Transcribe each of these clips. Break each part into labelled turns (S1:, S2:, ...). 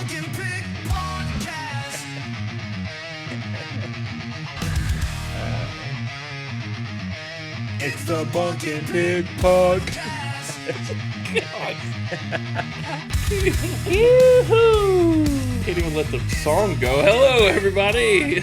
S1: Bunk and Pick Podcast.
S2: It's the Bunk and Pick Podcast.
S3: Yoo-hoo! Can't even let the song go. Hello, everybody.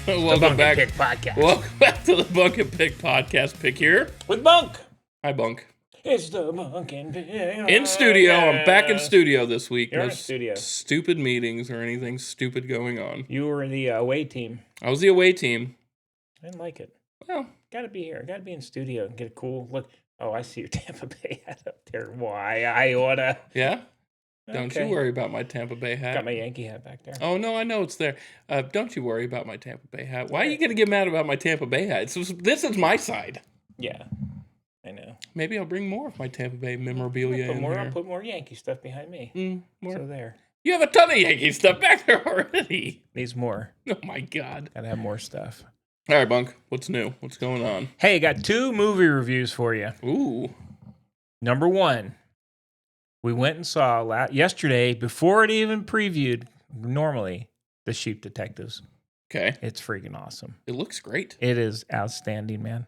S3: Welcome back.
S2: Pick Podcast.
S3: Welcome back to the Bunk and Pick Podcast. Pick here
S2: With Bunk.
S3: Hi, Bunk.
S2: It's the Bunk and Pick.
S3: In studio. I'm back in studio this week.
S2: You're
S3: No
S2: in studio.
S3: stupid meetings or anything stupid going on.
S2: You were the away team.
S3: I was the away team.
S2: I didn't like it.
S3: Well,
S2: Gotta be here. Gotta be in studio and get a cool look. Oh, I see your Tampa Bay hat up there. Why? I oughta.
S3: yeah. Don't
S2: Okay.
S3: you worry about my Tampa Bay hat.
S2: Got my Yankee hat back there.
S3: Oh, no, I know it's there. Don't you worry about my Tampa Bay hat. Why are you going to get mad about my Tampa Bay hat? This is my side.
S2: Yeah, I know.
S3: Maybe I'll bring more of my Tampa Bay memorabilia in
S2: I'll
S3: here.
S2: put more Yankee stuff behind me.
S3: More.
S2: So there.
S3: You have a ton of Yankee stuff back there already.
S2: Needs more.
S3: Oh, my God.
S2: Gotta have more stuff.
S3: All right, Bunk. What's new? What's going on?
S2: Hey, got 2 movie reviews for you.
S3: Ooh.
S2: Number 1, we went and saw yesterday, before it even previewed, normally, The Sheep Detectives.
S3: Okay.
S2: It's freaking awesome.
S3: It looks great.
S2: It is outstanding, man.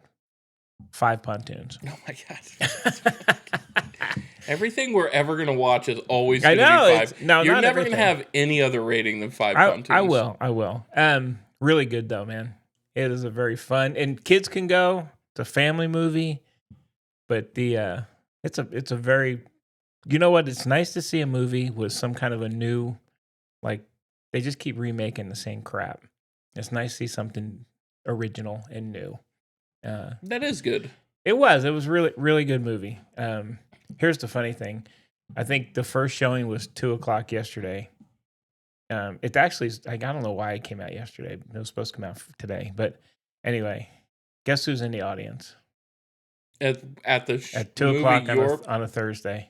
S2: 5 pontoons.
S3: Oh, my God. Everything we're ever going to watch is always
S2: I
S3: going to
S2: know,
S3: be
S2: it's-
S3: 5.
S2: no,
S3: You're
S2: not
S3: never going to
S2: everything.
S3: have any other rating than 5 pontoons.
S2: I will. Really good, though, man. It is a very fun, and kids can go. It's a family movie, but it's a very, you know what? It's nice to see a movie with some kind of a new, like, they just keep remaking the same crap. It's nice to see something original and new.
S3: That is good.
S2: It was really, really good movie. Here's the funny thing. I think the first showing was 2:00 yesterday. It actually, I don't know why it came out yesterday. It was supposed to come out today. But anyway, guess who's in the audience?
S3: At the
S2: At 2:00
S3: movie
S2: on a Thursday.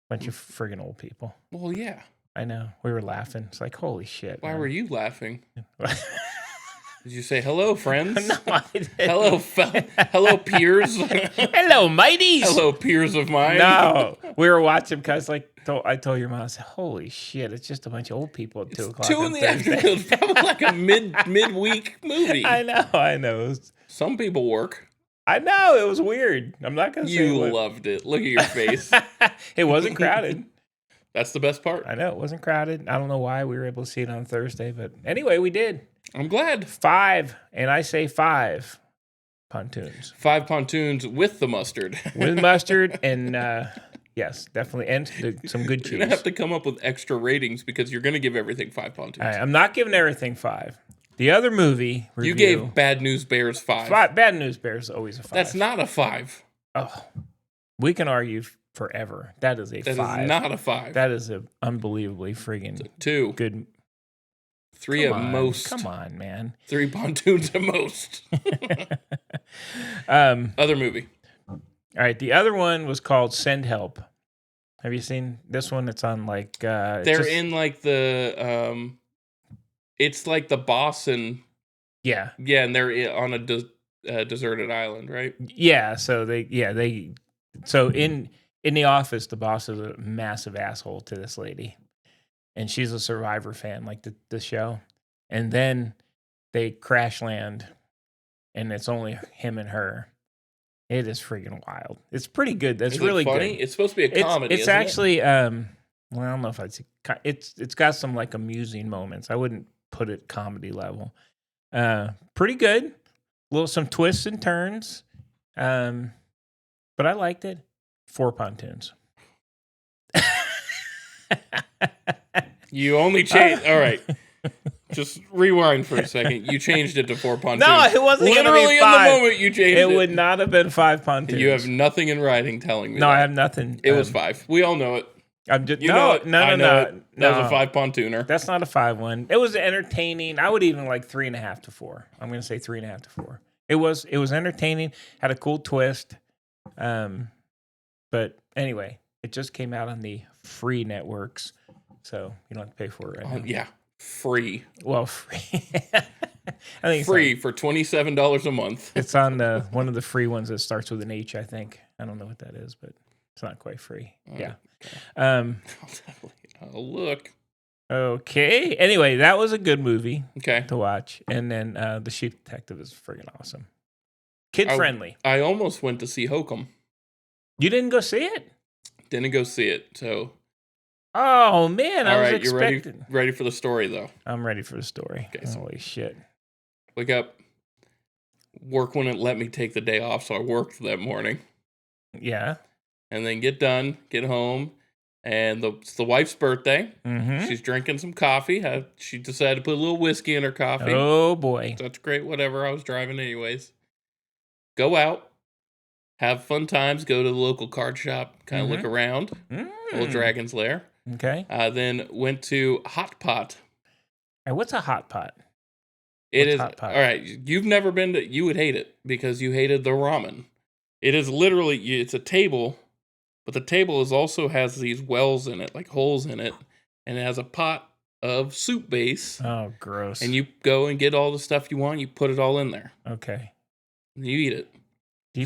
S2: Bunch of friggin' old people.
S3: Well, yeah.
S2: I know. We were laughing. It's like, holy shit.
S3: Why
S2: man.
S3: were you laughing? Did you say hello, friends?
S2: No, I didn't.
S3: Hello, peers.
S2: Hello, mateys.
S3: Hello, peers of mine.
S2: No, we were watching because, I told your mom, I said, "Holy shit, it's just a bunch of old people at 2:00."
S3: 2 in the afternoon. It's probably like a midweek movie.
S2: I know.
S3: Some people work.
S2: I know it was weird. I'm not gonna say
S3: You
S2: what.
S3: loved it. Look at your face.
S2: It wasn't crowded.
S3: That's the best part.
S2: I know it wasn't crowded. I don't know why we were able to see it on Thursday, but anyway, we did.
S3: I'm glad.
S2: 5, and I say 5 pontoons
S3: 5 pontoons with the mustard.
S2: with mustard and yes, definitely, and some good
S3: You're going to
S2: cheese.
S3: have to come up with extra ratings because you're going to give everything 5 pontoons.
S2: All right, I'm not giving everything 5. The other movie review,
S3: You gave Bad News Bears 5.
S2: Bad News Bears always a 5.
S3: That's not a 5.
S2: Oh, we can argue forever. That is a
S3: That
S2: 5.
S3: is not a 5.
S2: That is a unbelievably friggin'
S3: 2.
S2: good.
S3: 3
S2: Come
S3: at
S2: on,
S3: most.
S2: Come on, man.
S3: 3 pontoons at most.
S2: All
S3: Other movie.
S2: right, the other one was called Send Help. Have you seen this one? It's on like
S3: They're in like the it's like the boss and
S2: yeah,
S3: and they're on a deserted island, right?
S2: yeah. So in the office, the boss is a massive asshole to this lady, and she's a Survivor fan, like the show. And then they crash land, and it's only him and her. It is freaking wild. It's pretty good. That's
S3: Is it
S2: really
S3: funny?
S2: good.
S3: It's supposed to be a comedy.
S2: It's
S3: isn't
S2: actually well, I don't know if it's got some like amusing moments. I wouldn't put it comedy level. Pretty good. Some twists and turns. But I liked it. 4 pontoons.
S3: You only changed. All right. Just rewind for a second. You changed it to 4 pontoons.
S2: No, it wasn't gonna be
S3: Literally in
S2: 5.
S3: the moment you changed it.
S2: It would not have been 5 pontoons.
S3: You have nothing in writing telling me
S2: no,
S3: that.
S2: I have nothing.
S3: It was 5. We all know it.
S2: I'm just
S3: You know it. I know
S2: no.
S3: it. That was a 5 pontooner.
S2: That's not a 5 one. It was entertaining. I would even like 3.5 to 4. I'm going to say 3.5 to 4. It was entertaining. Had a cool twist. But anyway, it just came out on the free networks, so you don't have to pay for it right now.
S3: Yeah, free.
S2: Well, free. I think
S3: Free for $27 a month.
S2: it's on the one of the free ones that starts with an H. I think. I don't know what that is, but it's not quite free. Yeah.
S3: I'll definitely I'll look.
S2: Okay. Anyway, that was a good movie
S3: Okay.
S2: to watch. And then The Sheep Detective is friggin' awesome. Kid friendly.
S3: I almost went to see Hokum.
S2: You didn't go see it?
S3: Didn't go see it. So.
S2: Oh man, I was expecting.
S3: You're ready for the story though.
S2: I'm ready for the story.
S3: Okay, so
S2: holy shit.
S3: Wake up. Work wouldn't let me take the day off, so I worked that morning.
S2: Yeah.
S3: And then get done, get home, and it's the wife's birthday.
S2: Mm-hmm.
S3: She's drinking some coffee. She decided to put a little whiskey in her coffee.
S2: Oh boy.
S3: That's great, whatever. I was driving anyways. Go out, have fun times, go to the local card shop, kind of look around. Little Dragon's Lair.
S2: Okay.
S3: Then went to Hot Pot.
S2: Hey, what's a hot pot?
S3: It is
S2: Hot Pot?
S3: all right. You've never been to. You would hate it because you hated the ramen. It is literally. It's a table, but the table also has these wells in it, like holes in it, and it has a pot of soup base.
S2: Oh, gross.
S3: And you go and get all the stuff you want. You put it all in there.
S2: Okay.
S3: And you eat it.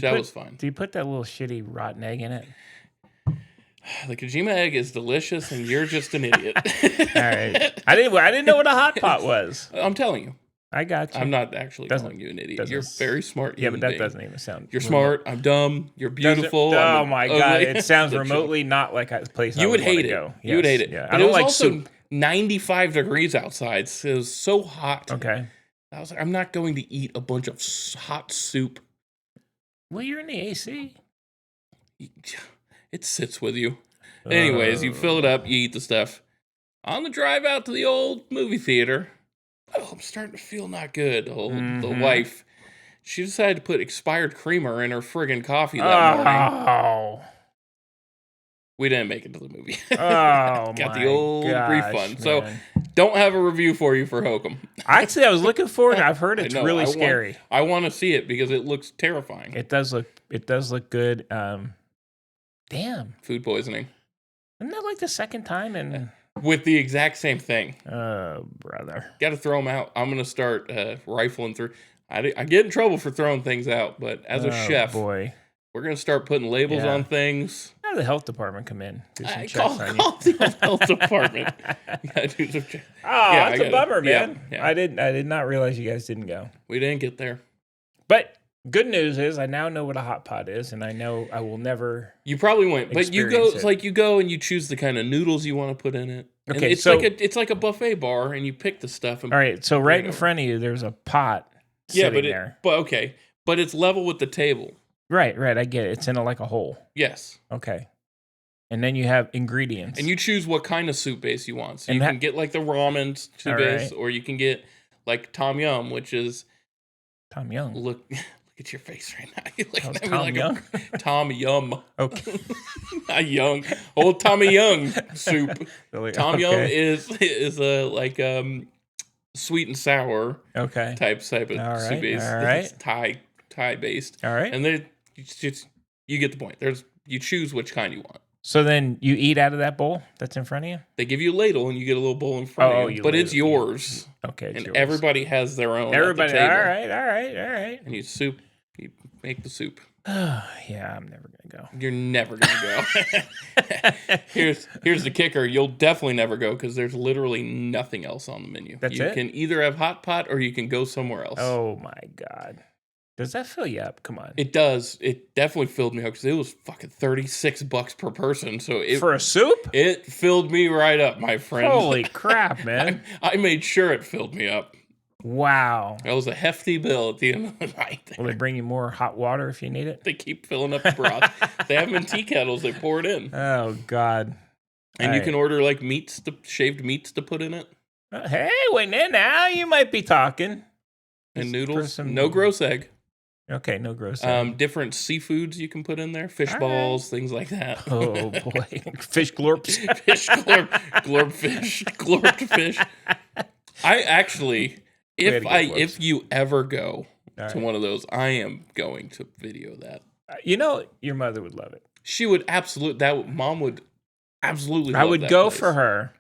S3: That was fun.
S2: Do you put that little shitty rotten egg in it?
S3: The Kojima egg is delicious, and you're just an idiot.
S2: All right. I didn't know what a hot pot was.
S3: I'm telling you.
S2: I got you.
S3: I'm not actually calling you an idiot. You're very smart.
S2: Yeah, but that doesn't even sound.
S3: You're smart. I'm dumb. You're beautiful.
S2: Oh my god! It sounds remotely not like a place
S3: you
S2: I
S3: would hate
S2: want
S3: it.
S2: to go.
S3: You would hate it.
S2: Yeah,
S3: But
S2: I don't
S3: it was
S2: like
S3: also
S2: soup.
S3: 95 degrees outside. So it was so hot.
S2: Okay.
S3: I was like, I'm not going to eat a bunch of hot soup.
S2: Well, you're in the AC.
S3: It sits with you. Anyways, you fill it up, you eat the stuff. On the drive out to the old movie theater, I'm starting to feel not good. The wife, she decided to put expired creamer in her friggin' coffee that morning.
S2: Oh.
S3: We didn't make it to the movie.
S2: Oh,
S3: Got the old refund. Man. So don't have a review for you for Hokum.
S2: Actually, I was looking forward. I've heard it's really scary.
S3: I want to see it because it looks terrifying.
S2: It does look good. Damn.
S3: Food poisoning.
S2: Isn't that like the second time? And
S3: with the exact same thing.
S2: Oh, brother.
S3: Got to throw them out. I'm going to start rifling through. I get in trouble for throwing things out, but as a chef, we're going to start putting labels on things.
S2: How did the health department come in? Do some checks
S3: call the health department. Do some checks.
S2: Oh, that's a bummer, man.
S3: Yeah.
S2: I did not realize you guys didn't go.
S3: We didn't get there.
S2: But good news is I now know what a hot pot is, and I know I will never.
S3: You probably won't, but you go. It's like you go and you choose the kind of noodles you want to put in it. Okay, and it's like a buffet bar, and you pick the stuff. And
S2: all right, so right in front of you, there's a pot.
S3: But it's level with the table.
S2: Right. I get it. It's in like a hole.
S3: Yes.
S2: Okay. And then you have ingredients.
S3: And you choose what kind of soup base you want. So you can get like the ramen soup base, or you can get like Tom Yum, which is
S2: Tom Yum.
S3: Look at your face right now. You're looking at me
S2: Tom
S3: like
S2: Young?
S3: Tom Yum.
S2: Okay.
S3: Not Young. Old Tommy Young soup.
S2: Really?
S3: Tom Yum is a like sweet and sour type of soup base.
S2: All right.
S3: It's Thai based.
S2: All right.
S3: And then you get the point. You choose which kind you want.
S2: So then you eat out of that bowl that's in front of you?
S3: They give you a ladle and you get a little bowl in front of you. But it's yours.
S2: Okay.
S3: It's yours. Everybody has their own.
S2: Everybody.
S3: At the table.
S2: All right.
S3: And you make the soup.
S2: Yeah, I'm never gonna go.
S3: You're never gonna go. Here's the kicker. You'll definitely never go because there's literally nothing else on the menu.
S2: That's
S3: you can either have hot pot or you can go somewhere else.
S2: Oh my god. Does that fill you up? Come on.
S3: It does. It definitely filled me up because it was fucking $36 per person. So
S2: for a soup?
S3: It filled me right up, my friend.
S2: Holy crap, man.
S3: I made sure it filled me up.
S2: Wow.
S3: That was a hefty bill at the end of the night. There.
S2: Will they bring you more hot water if you need it?
S3: They keep filling up the broth. They have them in tea kettles. They pour it in.
S2: Oh, God.
S3: And you can order like shaved meats to put in it.
S2: Hey, wait now. You might be talking.
S3: And noodles. No gross egg.
S2: Okay, no gross egg.
S3: Different seafoods you can put in there. Fish balls, things like that.
S2: Oh, boy. Fish glorps.
S3: Fish glorp. Glorp fish. Glorped fish. I actually... If you ever go to one of those, I am going to video that.
S2: You know, your mother would love it.
S3: She would mom would absolutely love
S2: I would
S3: that
S2: go
S3: place.
S2: for her.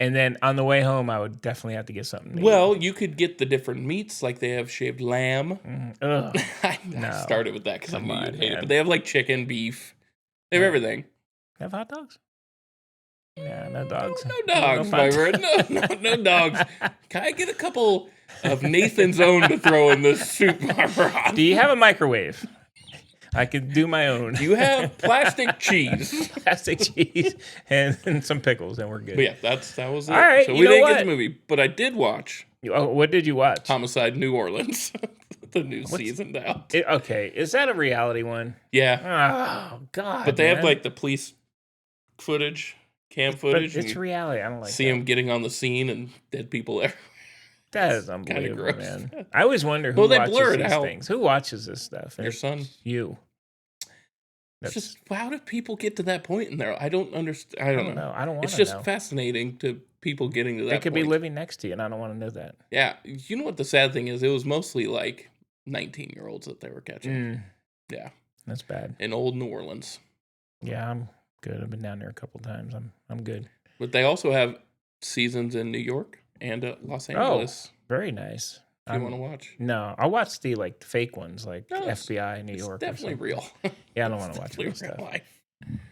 S2: And then on the way home, I would definitely have to get something.
S3: Well, you could get the different meats, like they have shaved lamb. I started with that because I knew you'd hate it. But they have like chicken, beef. They have everything.
S2: They have hot dogs? Yeah, no dogs.
S3: No dogs,
S2: No
S3: my
S2: fun.
S3: friend. No dogs. Can I get a couple of Nathan's own to throw in this soup, Ron?
S2: Do you have a microwave? I could do my own.
S3: You have plastic cheese.
S2: Plastic cheese and some pickles, and we're good.
S3: But yeah, that was it.
S2: All right,
S3: So
S2: you
S3: we
S2: know
S3: didn't
S2: what?
S3: get the movie, but I did watch
S2: Oh, what did you watch?
S3: Homicide New Orleans. The new season out.
S2: Okay, is that a reality one?
S3: Yeah.
S2: Oh God!
S3: But they have
S2: man.
S3: like the police footage, cam
S2: But
S3: footage.
S2: it's
S3: and
S2: reality. I don't like
S3: see
S2: that.
S3: them getting on the scene and dead people there.
S2: That is unbelievable,
S3: gross.
S2: man. I always wonder who
S3: Well, they
S2: watches
S3: blur it
S2: these
S3: out.
S2: things. Who watches this stuff?
S3: Your
S2: It's
S3: son.
S2: You.
S3: It's
S2: That's,
S3: just how do people get to that point in there? I don't understand. I
S2: I
S3: don't
S2: don't
S3: know.
S2: know. I don't want
S3: It's
S2: to
S3: just
S2: know.
S3: fascinating to people getting to that
S2: They could
S3: point.
S2: be living next to you, and I don't want to know that.
S3: Yeah. You know what the sad thing is? It was mostly like 19-year-olds that they were catching. Yeah.
S2: That's bad.
S3: In old New Orleans.
S2: Yeah, I'm good. I've been down there a couple times. I'm good.
S3: But they also have seasons in New York and Los Angeles.
S2: Very nice.
S3: If you want to watch.
S2: No, I watch the like fake ones, like
S3: No, it's-
S2: FBI New
S3: It's
S2: York. or
S3: definitely
S2: something.
S3: real.
S2: Yeah, I don't want
S3: It's
S2: to watch
S3: definitely
S2: real
S3: real
S2: stuff.
S3: life.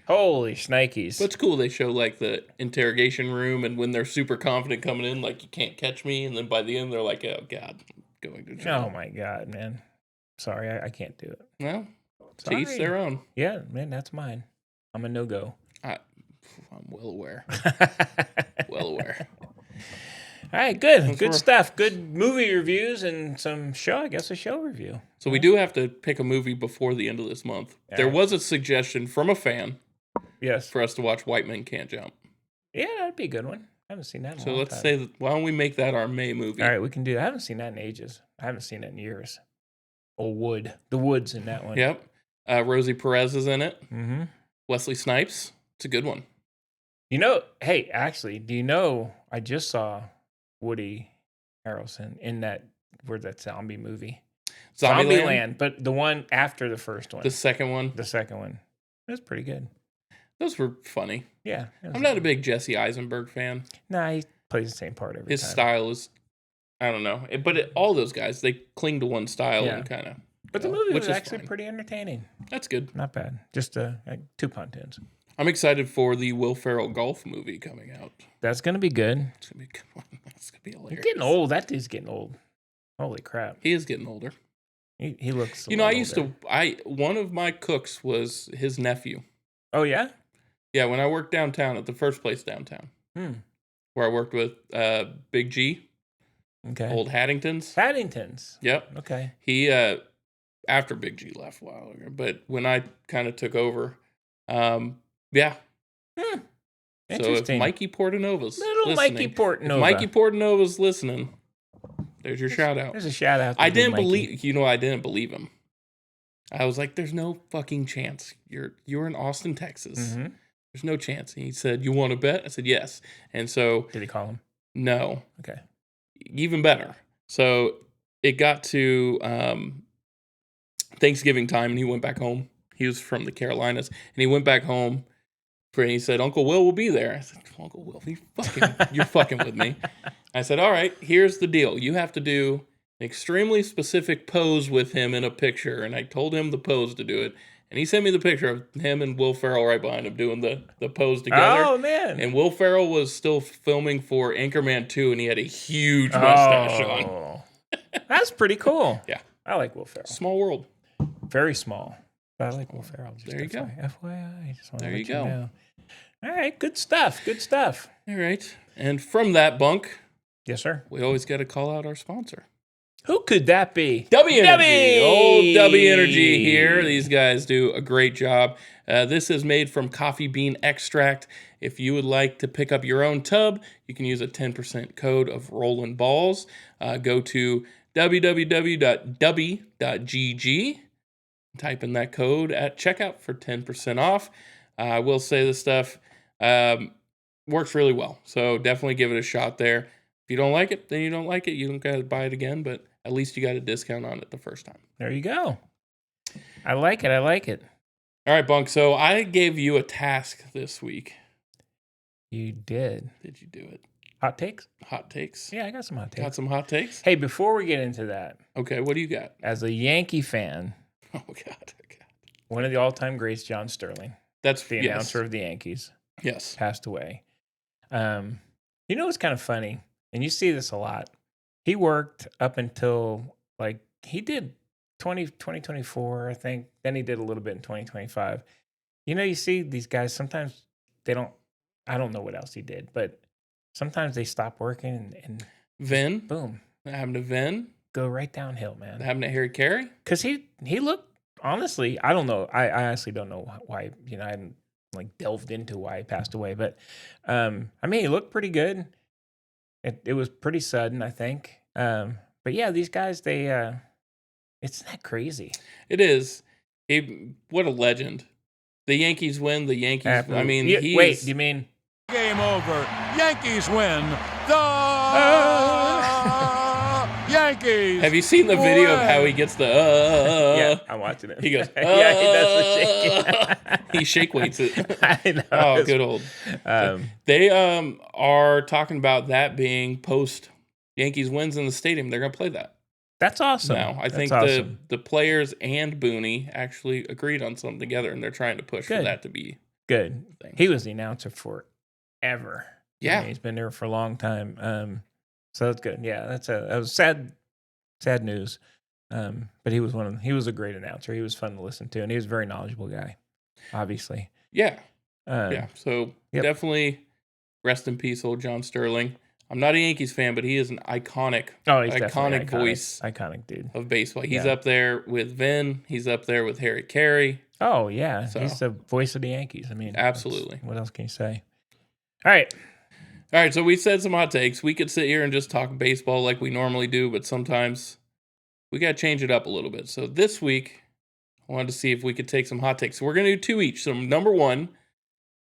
S2: Holy shnikes!
S3: But it's cool. They show like the interrogation room, and when they're super confident coming in, like you can't catch me, and then by the end they're like, "Oh God, I'm going to jail."
S2: Oh my God, man! Sorry, I can't do it.
S3: Well, to each
S2: Sorry.
S3: their own.
S2: Yeah, man, that's mine. I'm a no go.
S3: I'm well aware. Well aware.
S2: All right, good,
S3: Thanks
S2: good
S3: for-
S2: stuff. Good movie reviews and some show. I guess a show review.
S3: So we do have to pick a movie before the end of this month. There
S2: Alright.
S3: was a suggestion from a fan
S2: Yes.
S3: for us to watch White Men Can't Jump.
S2: Yeah, that'd be a good one. I haven't seen that in a
S3: So
S2: long
S3: let's
S2: time.
S3: say that. Why don't we make that our May movie?
S2: All right, we can do that. I haven't seen that in ages. I haven't seen it in years. Oh, the Woods in that one.
S3: Yep. Rosie Perez is in it.
S2: Mm-hmm.
S3: Wesley Snipes. It's a good one.
S2: You know, hey, actually, do you know I just saw Woody Harrelson in that zombie movie?
S3: Zombieland.
S2: Zombieland, but the one after the first one.
S3: The second one.
S2: The second one. It was pretty good.
S3: Those were funny.
S2: Yeah. it was
S3: I'm not a
S2: good.
S3: big Jesse Eisenberg fan.
S2: Nah, he plays the same part every
S3: His
S2: time.
S3: style is, I don't know. But all those guys, they cling to one style
S2: Yeah.
S3: and kind of.
S2: But the movie
S3: which
S2: was
S3: is
S2: actually
S3: fine.
S2: pretty entertaining.
S3: That's good.
S2: Not bad. Just like 2 pontoons.
S3: I'm excited for the Will Ferrell golf movie coming out.
S2: That's going to be good.
S3: It's gonna be a good one. It's gonna be
S2: He's
S3: hilarious.
S2: getting old. That dude's getting old. Holy crap.
S3: He is getting older.
S2: He looks.
S3: You know, I used to. One of my cooks was his nephew.
S2: Oh, yeah?
S3: Yeah, when I worked downtown at the first place downtown, where I worked with Big G,
S2: Okay.
S3: old Haddingtons.
S2: Paddingtons.
S3: Yep.
S2: Okay.
S3: He after Big G left a while ago, but when I kind of took over, yeah. So if
S2: Interesting.
S3: Mikey Portanova's
S2: Little
S3: listening,
S2: Mikey Portnova.
S3: if Mikey Portanova's listening, there's your shout out.
S2: There's a shout out. To
S3: I
S2: Big
S3: didn't
S2: Mikey.
S3: believe, I didn't believe him. I was like, "There's no fucking chance. You're in Austin, Texas.
S2: Mhm.
S3: There's no chance." And he said, "You want to bet?" I said, "Yes." And so,
S2: Did he call him?
S3: no,
S2: Okay.
S3: even better. So it got to Thanksgiving time, and he went back home. He was from the Carolinas, and he went back home. And he said, "Uncle Will will be there." I said, "Uncle Will, you're fucking with me." I said, "All right, here's the deal. You have to do an extremely specific pose with him in a picture." And I told him the pose to do it. And he sent me the picture of him and Will Ferrell right behind him doing the pose together.
S2: Oh, man.
S3: And Will Ferrell was still filming for Anchorman 2, and he had a huge mustache on.
S2: Oh. That's pretty cool.
S3: Yeah.
S2: I like Will Ferrell.
S3: Small world.
S2: Very small. But I like Will Ferrell. Just
S3: There you go.
S2: FYI. Just wanna
S3: There
S2: let
S3: you go.
S2: know. All right. Good stuff. Good stuff.
S3: All right. And from that, Bunk,
S2: Yes, sir.
S3: we always got to call out our sponsor.
S2: Who could that be?
S3: W Energy. Old W Energy here. These guys do a great job. This is made from coffee bean extract. If you would like to pick up your own tub, you can use a 10% code of Rollin' Balls. Go to www.w.gg. Type in that code at checkout for 10% off. I will say this stuff works really well. So definitely give it a shot there. If you don't like it, then you don't like it. You don't got to buy it again, but at least you got a discount on it the first time.
S2: There you go. I like it. I like it.
S3: All right, Bunk. So I gave you a task this week.
S2: You did.
S3: Did you do it?
S2: Hot takes?
S3: Hot takes?
S2: Yeah, I got some hot takes.
S3: Got some hot takes?
S2: Hey, before we get into that,
S3: Okay, what do you got?
S2: as a Yankee fan,
S3: Oh, God. Okay.
S2: one of the all-time greats, John Sterling,
S3: That's
S2: the announcer of the Yankees,
S3: Yes.
S2: passed away. You know what's kind of funny, and you see this a lot. He worked up until like he did 2024, I think. Then he did a little bit in 2025. You know, you see these guys sometimes they don't. I don't know what else he did, but sometimes they stop working and
S3: Vin,
S2: boom,
S3: that happened to Vin.
S2: go right downhill,
S3: That
S2: man.
S3: happened to Harry Carey.
S2: Because he looked honestly, I don't know. I honestly don't know why. You know, I hadn't like delved into why he passed away, but I mean, he looked pretty good. It was pretty sudden, I think. But yeah, these guys, they it's not crazy.
S3: It is. What a legend. The Yankees win. The Yankees. I
S2: Absolutely.
S3: mean,
S2: Yeah, wait, do you mean
S4: Game over. Yankees win. The Yankees.
S3: have you seen the video of how he gets the?
S2: yeah, I'm watching it.
S3: He goes.
S2: yeah, he does the shaking.
S3: He shake weights it.
S2: I know.
S3: Oh,
S2: It's-
S3: good old.
S2: Um,
S3: They are talking about that being post Yankees wins in the stadium. They're gonna play that
S2: that's awesome.
S3: now. I
S2: That's
S3: think
S2: awesome.
S3: the players and Booney actually agreed on something together, and they're trying to push for
S2: Good.
S3: that to be
S2: Good.
S3: thing.
S2: He was the announcer forever.
S3: Yeah.
S2: I mean, he's been there for a long time. So that's good. Yeah, that was sad news. But he was a great announcer. He was fun to listen to, and he was a very knowledgeable guy. Obviously.
S3: Yeah.
S2: Um,
S3: Yeah. So
S2: yep.
S3: definitely rest in peace, old John Sterling. I'm not a Yankees fan, but he is an iconic
S2: Oh, he's definitely
S3: iconic voice
S2: iconic dude.
S3: of baseball. He's
S2: Yeah.
S3: up there with Vin. He's up there with Harry Carey.
S2: Oh yeah,
S3: So-
S2: he's the voice of the Yankees. I mean,
S3: Absolutely.
S2: What else can you say? All right.
S3: All right, so we said some hot takes. We could sit here and just talk baseball like we normally do, but sometimes we got to change it up a little bit. So this week, I wanted to see if we could take some hot takes. So we're going to do two each. So number one,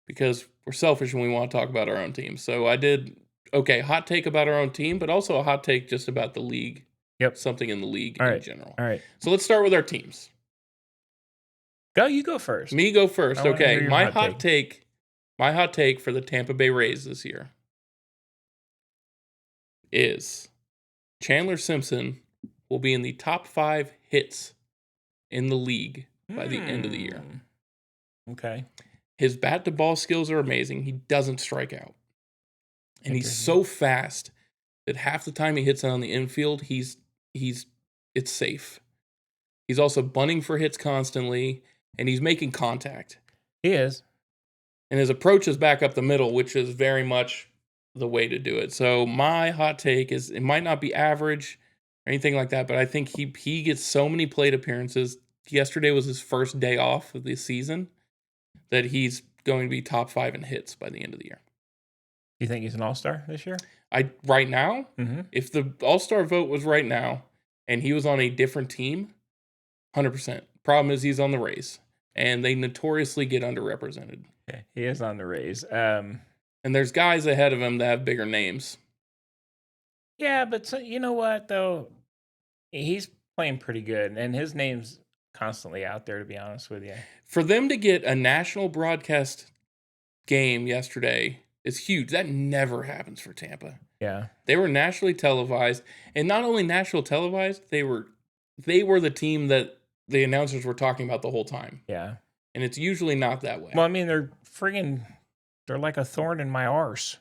S3: because we're selfish and we want to talk about our own team. So I did, hot take about our own team, but also a hot take just about the league.
S2: Yep.
S3: Something in the league
S2: All
S3: in
S2: right.
S3: general.
S2: All right.
S3: So let's start with our teams.
S2: You go first.
S3: Me go first.
S2: I wanna hear
S3: Okay.
S2: your
S3: My
S2: hot
S3: hot take for the Tampa Bay Rays this year is Chandler Simpson will be in the top 5 hits in the league by the end of the year.
S2: Okay.
S3: His bat to ball skills are amazing. He doesn't strike out. And he's
S2: Interesting.
S3: so fast that half the time he hits it on the infield, it's safe. He's also bunting for hits constantly, and he's making contact.
S2: He is.
S3: And his approach is back up the middle, which is very much the way to do it. So my hot take is it might not be average or anything like that, but I think he gets so many plate appearances. Yesterday was his first day off of the season that he's going to be top 5 in hits by the end of the year.
S2: Do you think he's an all-star this year?
S3: Right now,
S2: Mm-hmm.
S3: if the All-Star vote was right now and he was on a different team, 100%. Problem is he's on the Rays, and they notoriously get underrepresented.
S2: Okay. He is on the Rays.
S3: And there's guys ahead of him that have bigger names.
S2: Yeah, but you know what though? He's playing pretty good, and his name's constantly out there. To be honest with you,
S3: For them to get a national broadcast game yesterday is huge. That never happens for Tampa.
S2: yeah,
S3: They were nationally televised, and not only national televised, they were the team that the announcers were talking about the whole time.
S2: yeah.
S3: And it's usually not that way.
S2: Well, I mean, they're like a thorn in my arse.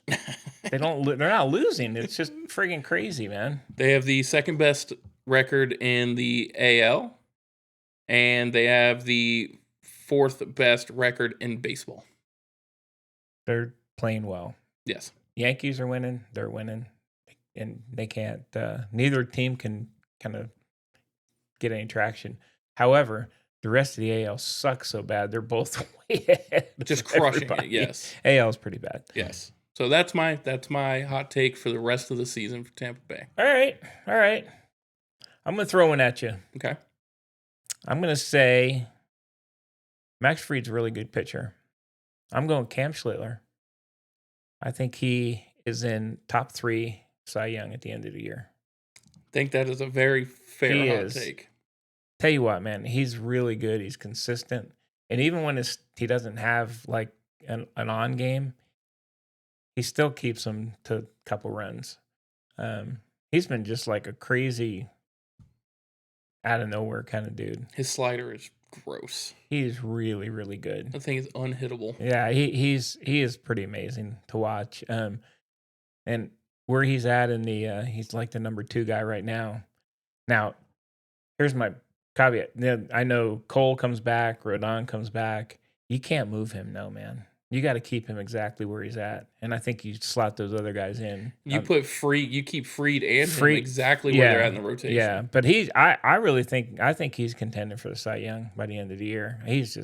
S2: They're not losing. It's just friggin' crazy, man.
S3: They have the second best record in the AL, and they have the 4th best record in baseball.
S2: They're playing well.
S3: Yes.
S2: Yankees are winning. They're winning, and they can't. Neither team can kind of get any traction. However, the rest of the AL sucks so bad. They're both way ahead. of
S3: Just crushing
S2: everybody.
S3: it, yes.
S2: AL is pretty bad.
S3: Yes. So that's my hot take for the rest of the season for Tampa Bay.
S2: All right. I'm gonna throw one at you.
S3: Okay.
S2: I'm gonna say Max Fried's a really good pitcher. I'm going Cam Schlittler. I think he is in top 3 Cy Young at the end of the year.
S3: Think that is a very fair
S2: He
S3: hot
S2: is.
S3: take.
S2: Tell you what, man, he's really good. He's consistent, and even when he doesn't have like an on game, he still keeps them to a couple runs. He's been just like a crazy, out of nowhere kind of dude.
S3: His slider is gross.
S2: He's really, really good.
S3: That thing is unhittable.
S2: Yeah, he is pretty amazing to watch. And where he's at in the he's like the number 2 guy right now. Now, here's my caveat. I know Cole comes back, Rodon comes back. You can't move him, no, man. You got to keep him exactly where he's at, and I think you slot those other guys in.
S3: You keep Freed and him
S2: Freed-
S3: exactly where they're at in the rotation.
S2: Yeah, but I really think he's contending for the Cy Young by the end of the year. He's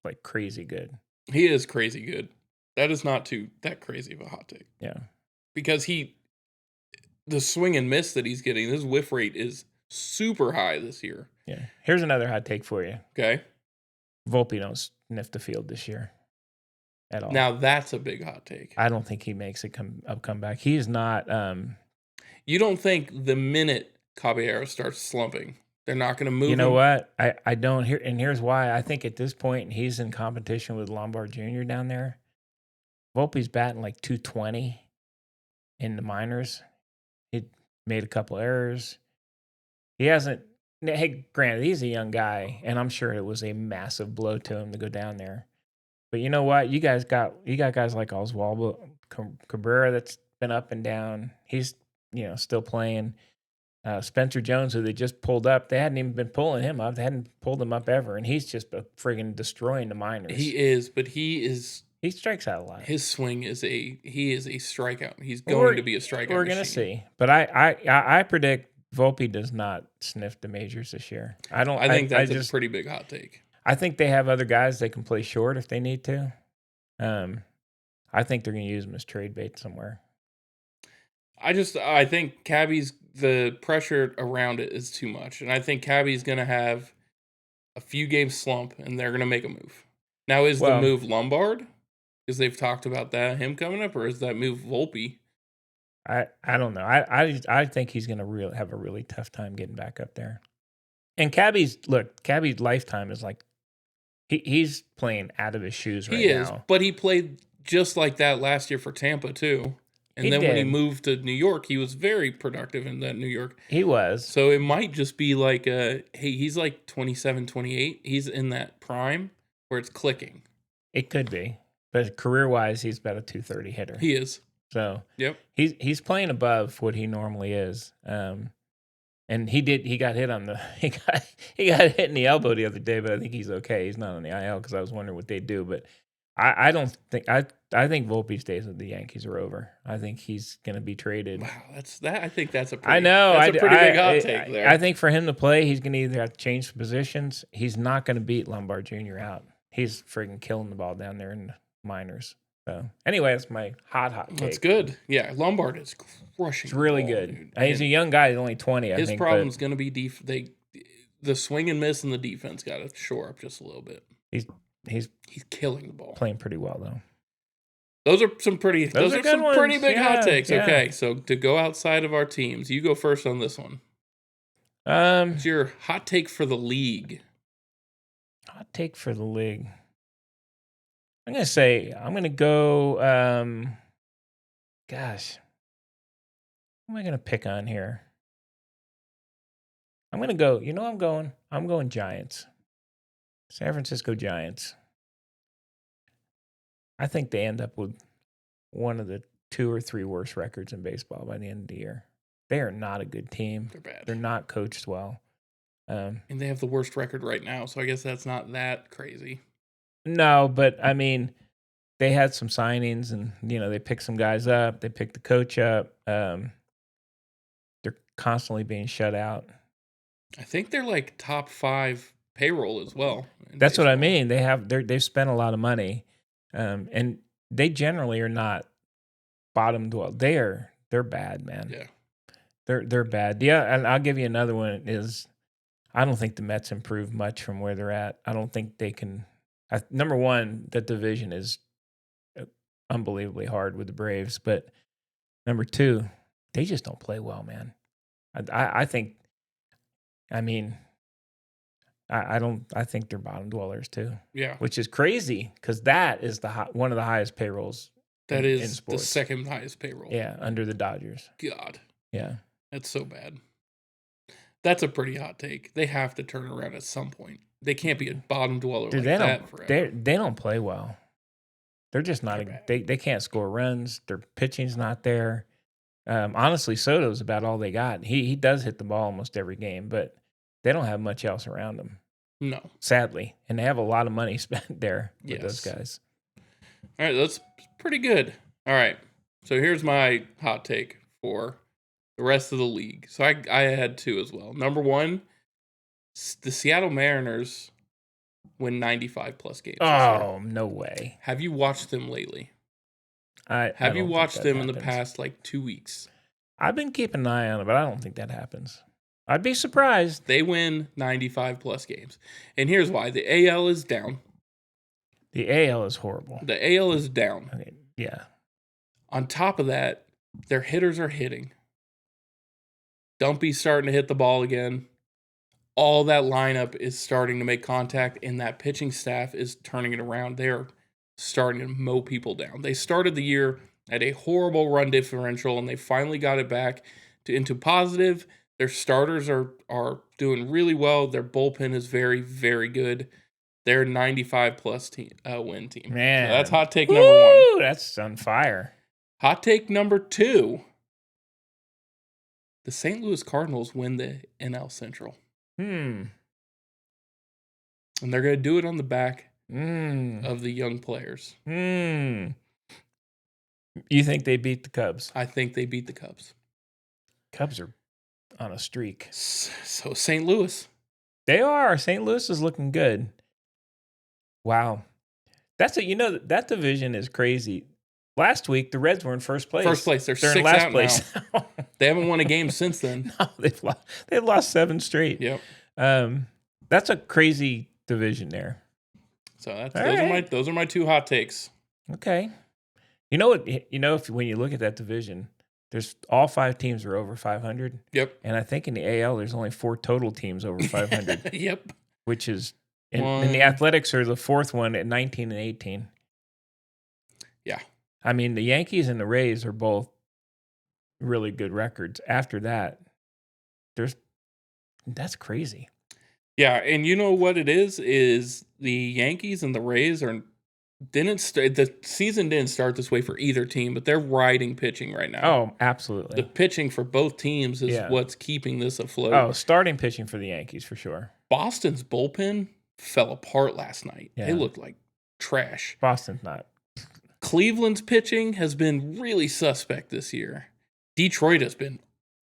S2: like crazy good.
S3: He is crazy good. That is not that crazy of a hot take.
S2: Yeah,
S3: Because the swing and miss that he's getting, his whiff rate is super high this year.
S2: yeah. Here's another hot take for you.
S3: Okay.
S2: Volpe don't sniff the field this year at all.
S3: Now that's a big hot take.
S2: I don't think he makes a comeback. He's not.
S3: You don't think the minute Caballero starts slumping, they're not going to move
S2: You know
S3: him?
S2: what? I don't hear, and here's why. I think at this point he's in competition with Lombard Jr. down there. Volpe's batting like 220 in the minors. He made a couple errors. He hasn't. Hey, granted, he's a young guy, and I'm sure it was a massive blow to him to go down there. But you know what? You got guys like Oswaldo Cabrera that's been up and down. He's still playing. Spencer Jones, who they just pulled up, they hadn't even been pulling him up. They hadn't pulled him up ever, and he's just friggin' destroying the minors.
S3: He is, but he
S2: strikes out a lot.
S3: his swing is a strikeout. He's going to be a strikeout.
S2: We're gonna
S3: machine.
S2: see, but I predict Volpe does not sniff the majors this year. I
S3: think that's a pretty big hot take.
S2: I think they have other guys they can play short if they need to. I think they're gonna use him as trade bait somewhere.
S3: I think the pressure around it is too much. And I think Cabby's going to have a few game slump and they're going to make a move. Now, is the move Lombard? Because they've talked about him coming up, or is that move Volpe?
S2: I don't know. I think he's going to have a really tough time getting back up there. And Cabby's lifetime is like, he's playing out of his shoes right now.
S3: He is, but he played just like that last year for Tampa too. And then when he moved to New York, he was very productive in that New York.
S2: He was.
S3: So it might just be like, hey, he's like 27, 28. He's in that prime where it's clicking.
S2: It could be. But career-wise, he's about a 230 hitter.
S3: He is.
S2: So
S3: yep,
S2: he's playing above what he normally is. And he got hit on he got hit in the elbow the other day, but I think he's okay. He's not on the IL because I was wondering what they do. But I don't think I think Volpe's days with the Yankees are over. I think he's going to be traded.
S3: Wow, I think that's a pretty,
S2: I know.
S3: That's a pretty big hot take there.
S2: I think for him to play, he's going to either have to change positions. He's not going to beat Lombard Jr. out. He's freaking killing the ball down there in the minors. So anyway, that's my hot take.
S3: That's good. Yeah, Lombard is crushing.
S2: It's really
S3: the ball,
S2: good. He's a young guy. He's only 20. I
S3: his
S2: think.
S3: problem's going to be the swing and miss and the defense got to shore up just a little bit.
S2: He's
S3: killing the ball.
S2: Playing pretty well though.
S3: Those are some pretty big hot takes.
S2: Yeah.
S3: Okay, so to go outside of our teams, you go first on this one. It's your hot take for the league.
S2: Hot take for the league. I'm gonna go. Gosh, what am I gonna pick on here? I'm gonna go. You know, I'm going Giants. San Francisco Giants. I think they end up with one of the 2 or 3 worst records in baseball by the end of the year. They are not a good team.
S3: They're bad.
S2: They're not coached well.
S3: And they have the worst record right now, so I guess that's not that crazy.
S2: No, but I mean, they had some signings, and they picked some guys up. They picked the coach up. They're constantly being shut out.
S3: I think they're like top 5 payroll as well.
S2: That's what I mean. They've spent a lot of money, and they generally are not bottom dwell. They're bad, man.
S3: Yeah,
S2: they're bad. Yeah, and I'll give you another one. Is I don't think the Mets improved much from where they're at. I don't think they can. Number one, that division is unbelievably hard with the Braves, but number two, they just don't play well, man. I think. I mean, I think they're bottom dwellers too.
S3: Yeah,
S2: which is crazy because that is one of the highest payrolls.
S3: That
S2: in
S3: is
S2: sports.
S3: the second highest payroll.
S2: Yeah, under the Dodgers.
S3: God.
S2: Yeah,
S3: that's so bad. That's a pretty hot take. They have to turn around at some point. They can't be a bottom dweller
S2: Dude,
S3: like that forever.
S2: they don't play well. They're just not. They can't score runs. Their pitching's not there. Honestly, Soto's about all they got. He does hit the ball almost every game, but they don't have much else around them.
S3: No.
S2: Sadly, and they have a lot of money spent there with those guys.
S3: All right, that's pretty good. All right, so here's my hot take for the rest of the league. So I had 2 as well. Number 1, the Seattle Mariners win 95 plus games.
S2: Oh, no way.
S3: Have you watched them lately?
S2: Have
S3: you watched them in the past 2 weeks?
S2: I've been keeping an eye on it, but I don't think that happens. I'd be surprised.
S3: They win 95 plus games. And here's why. The AL is down.
S2: The AL is horrible.
S3: The AL is down.
S2: I mean, yeah.
S3: On top of that, their hitters are hitting. Dumpy's starting to hit the ball again. All that lineup is starting to make contact, and that pitching staff is turning it around. They're starting to mow people down. They started the year at a horrible run differential, and they finally got it back into positive. Their starters are doing really well. Their bullpen is very, very good. They're a 95 plus win team.
S2: Man,
S3: so that's hot take number 1.
S2: That's on fire.
S3: Hot take number 2. The St. Louis Cardinals win the NL Central. And they're going to do it on the back of the young players.
S2: You think they beat the Cubs?
S3: I think they beat the Cubs.
S2: Cubs are on a streak.
S3: So St. Louis.
S2: They are. St. Louis is looking good. Wow. That division is crazy. Last week, the Reds were in first place.
S3: First place. They're
S2: in
S3: 6
S2: last
S3: out
S2: place.
S3: now. They haven't won a game since then.
S2: No, they've lost 7 straight.
S3: Yep.
S2: That's a crazy division there.
S3: So those are my 2 hot takes.
S2: Okay. You know what? When you look at that division, there's all 5 teams are over 500.
S3: Yep.
S2: And I think in the AL, there's only 4 total teams over 500.
S3: Yep.
S2: Which is, and the Athletics are the 4th one at 19 and 18.
S3: Yeah.
S2: I mean, the Yankees and the Rays are both really good records. After that, that's crazy.
S3: Yeah, and you know what it is the Yankees and the Rays the season didn't start this way for either team, but they're riding pitching right now.
S2: Oh, absolutely.
S3: The pitching for both teams is what's keeping this afloat.
S2: Oh, starting pitching for the Yankees for sure.
S3: Boston's bullpen fell apart last night. Yeah. They looked like trash.
S2: Boston's not.
S3: Cleveland's pitching has been really suspect this year. Detroit has been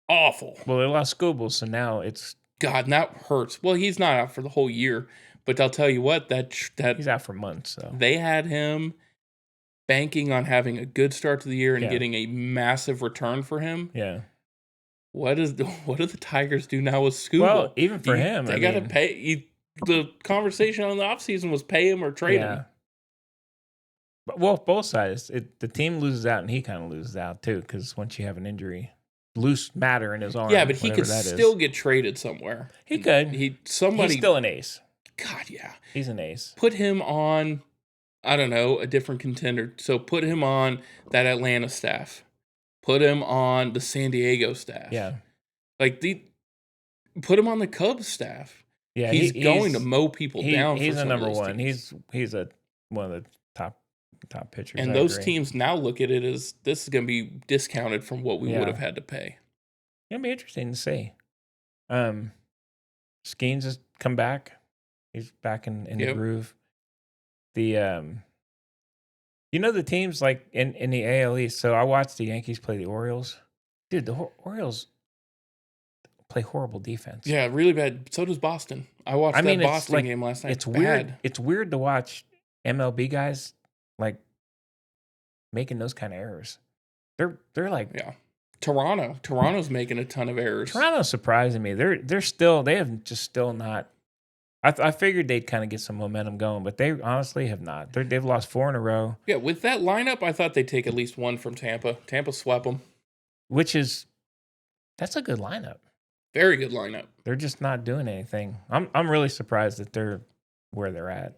S3: awful.
S2: Well, they lost Skubal, so now it's...
S3: God, and that hurts. Well, he's not out for the whole year, but I'll tell you what, that
S2: he's out for months. So
S3: they had him banking on having a good start to the year and getting a massive return for him.
S2: Yeah.
S3: What do the Tigers do now with Skubal?
S2: Well, even for him,
S3: they got to pay. The conversation on the offseason was pay him or trade him.
S2: Well, both sides. The team loses out, and he kind of loses out too, because once you have an injury, loose matter in his arm.
S3: Yeah, but he could still get traded somewhere.
S2: He could.
S3: He's
S2: still an ace.
S3: God, yeah,
S2: he's an ace.
S3: Put him on, I don't know, a different contender. So put him on that Atlanta staff. Put him on the San Diego staff.
S2: Yeah,
S3: put him on the Cubs staff.
S2: Yeah,
S3: he's going to mow people down.
S2: He's
S3: a
S2: number 1.
S3: Teams.
S2: He's one of the top pitchers.
S3: And those teams now look at it as this is going to be discounted from what we would have had to pay.
S2: It'll be interesting to see. Skeens has come back. He's back in the groove. The the teams like in the AL East. So I watched the Yankees play the Orioles. Dude, the Orioles play horrible defense.
S3: Yeah, really bad. So does Boston. I watched that Boston game last night.
S2: It's weird. It's weird to watch MLB guys like making those kind of errors. They're like
S3: Toronto's making a ton of errors.
S2: Toronto's surprising me. They have just still not. I figured they'd kind of get some momentum going, but they honestly have not. They've lost 4 in a row.
S3: Yeah, with that lineup, I thought they'd take at least 1 from Tampa. Tampa swept them.
S2: That's a good lineup.
S3: Very good lineup.
S2: They're just not doing anything. I'm really surprised that they're where they're at.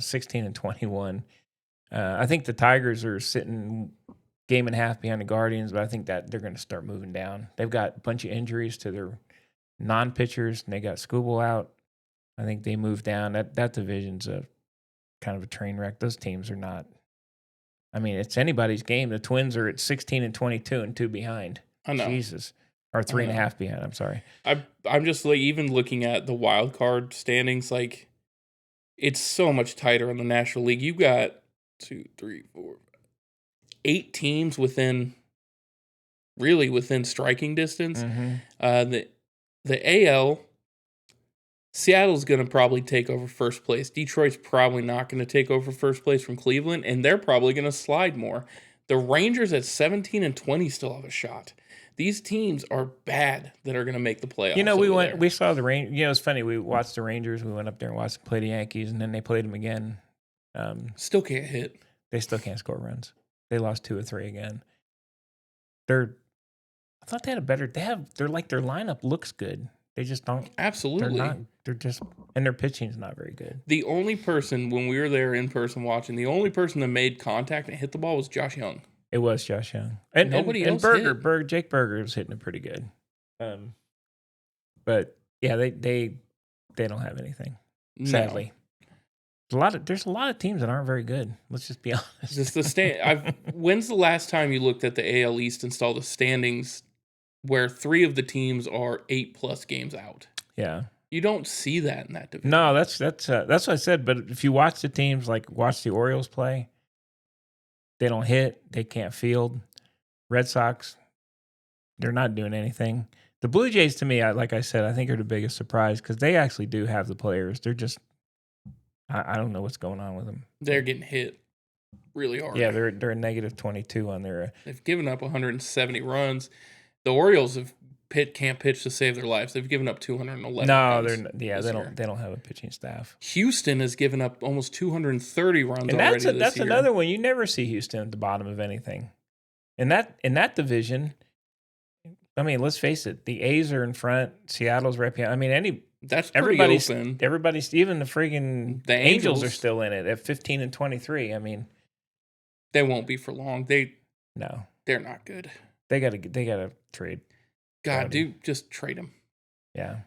S2: 16 and 21. I think the Tigers are sitting game and a half behind the Guardians, but I think that they're going to start moving down. They've got a bunch of injuries to their non-pitchers, and they got Skubal out. I think they moved down. That division's a kind of a train wreck. Those teams are not. I mean, it's anybody's game. The Twins are at 16 and 22 and 2 behind.
S3: I know.
S2: Jesus. Or 3.5 behind. I'm sorry.
S3: I'm just like even looking at the wild card standings, like it's so much tighter in the National League. You got 8 teams within striking distance.
S2: Mm-hmm.
S3: The AL, Seattle's going to probably take over first place. Detroit's probably not going to take over first place from Cleveland, and they're probably going to slide more. The Rangers at 17 and 20 still have a shot. These teams are bad that are going to make the playoffs.
S2: You know, we saw the Rangers. You know, it's funny. We watched the Rangers. We went up there and watched them play the Yankees, and then they played them again.
S3: Still can't hit.
S2: They still can't score runs. They lost 2 or 3 again. I thought they had a better. Their lineup looks good. They just don't.
S3: Absolutely.
S2: And their pitching's not very good.
S3: The only person, when we were there in person watching, the only person that made contact and hit the ball was Josh Young.
S2: It was Josh Young. And
S3: Nobody else
S2: hit. Jake Berger was hitting it pretty good. But yeah, they don't have anything. Sadly.
S3: No.
S2: There's a lot of teams that aren't very good. Let's just be honest.
S3: Just when's the last time you looked at the AL East and saw the standings where 3 of the teams are 8+ games out?
S2: Yeah.
S3: You don't see that in that division.
S2: No, that's what I said. But if you watch the teams, like watch the Orioles play, they don't hit. They can't field. Red Sox, they're not doing anything. The Blue Jays, to me, like I said, I think are the biggest surprise because they actually do have the players. They're just, I don't know what's going on with them.
S3: They're getting hit really hard.
S2: Yeah, they're a negative 22 on their.
S3: They've given up 170 runs. The Orioles can't pitch to save their lives. They've given up 211.
S2: No, they don't have a pitching staff.
S3: Houston has given up almost 230 runs
S2: and
S3: already this year.
S2: That's another one. You never see Houston at the bottom of anything. In that division, I mean, let's face it, the A's are in front, Seattle's right behind. I mean,
S3: that's pretty open.
S2: Everybody's, even the Angels are still in it at 15 and 23. I mean,
S3: they won't be for long. They're not good.
S2: They gotta trade.
S3: God, dude, just trade him.
S2: Yeah.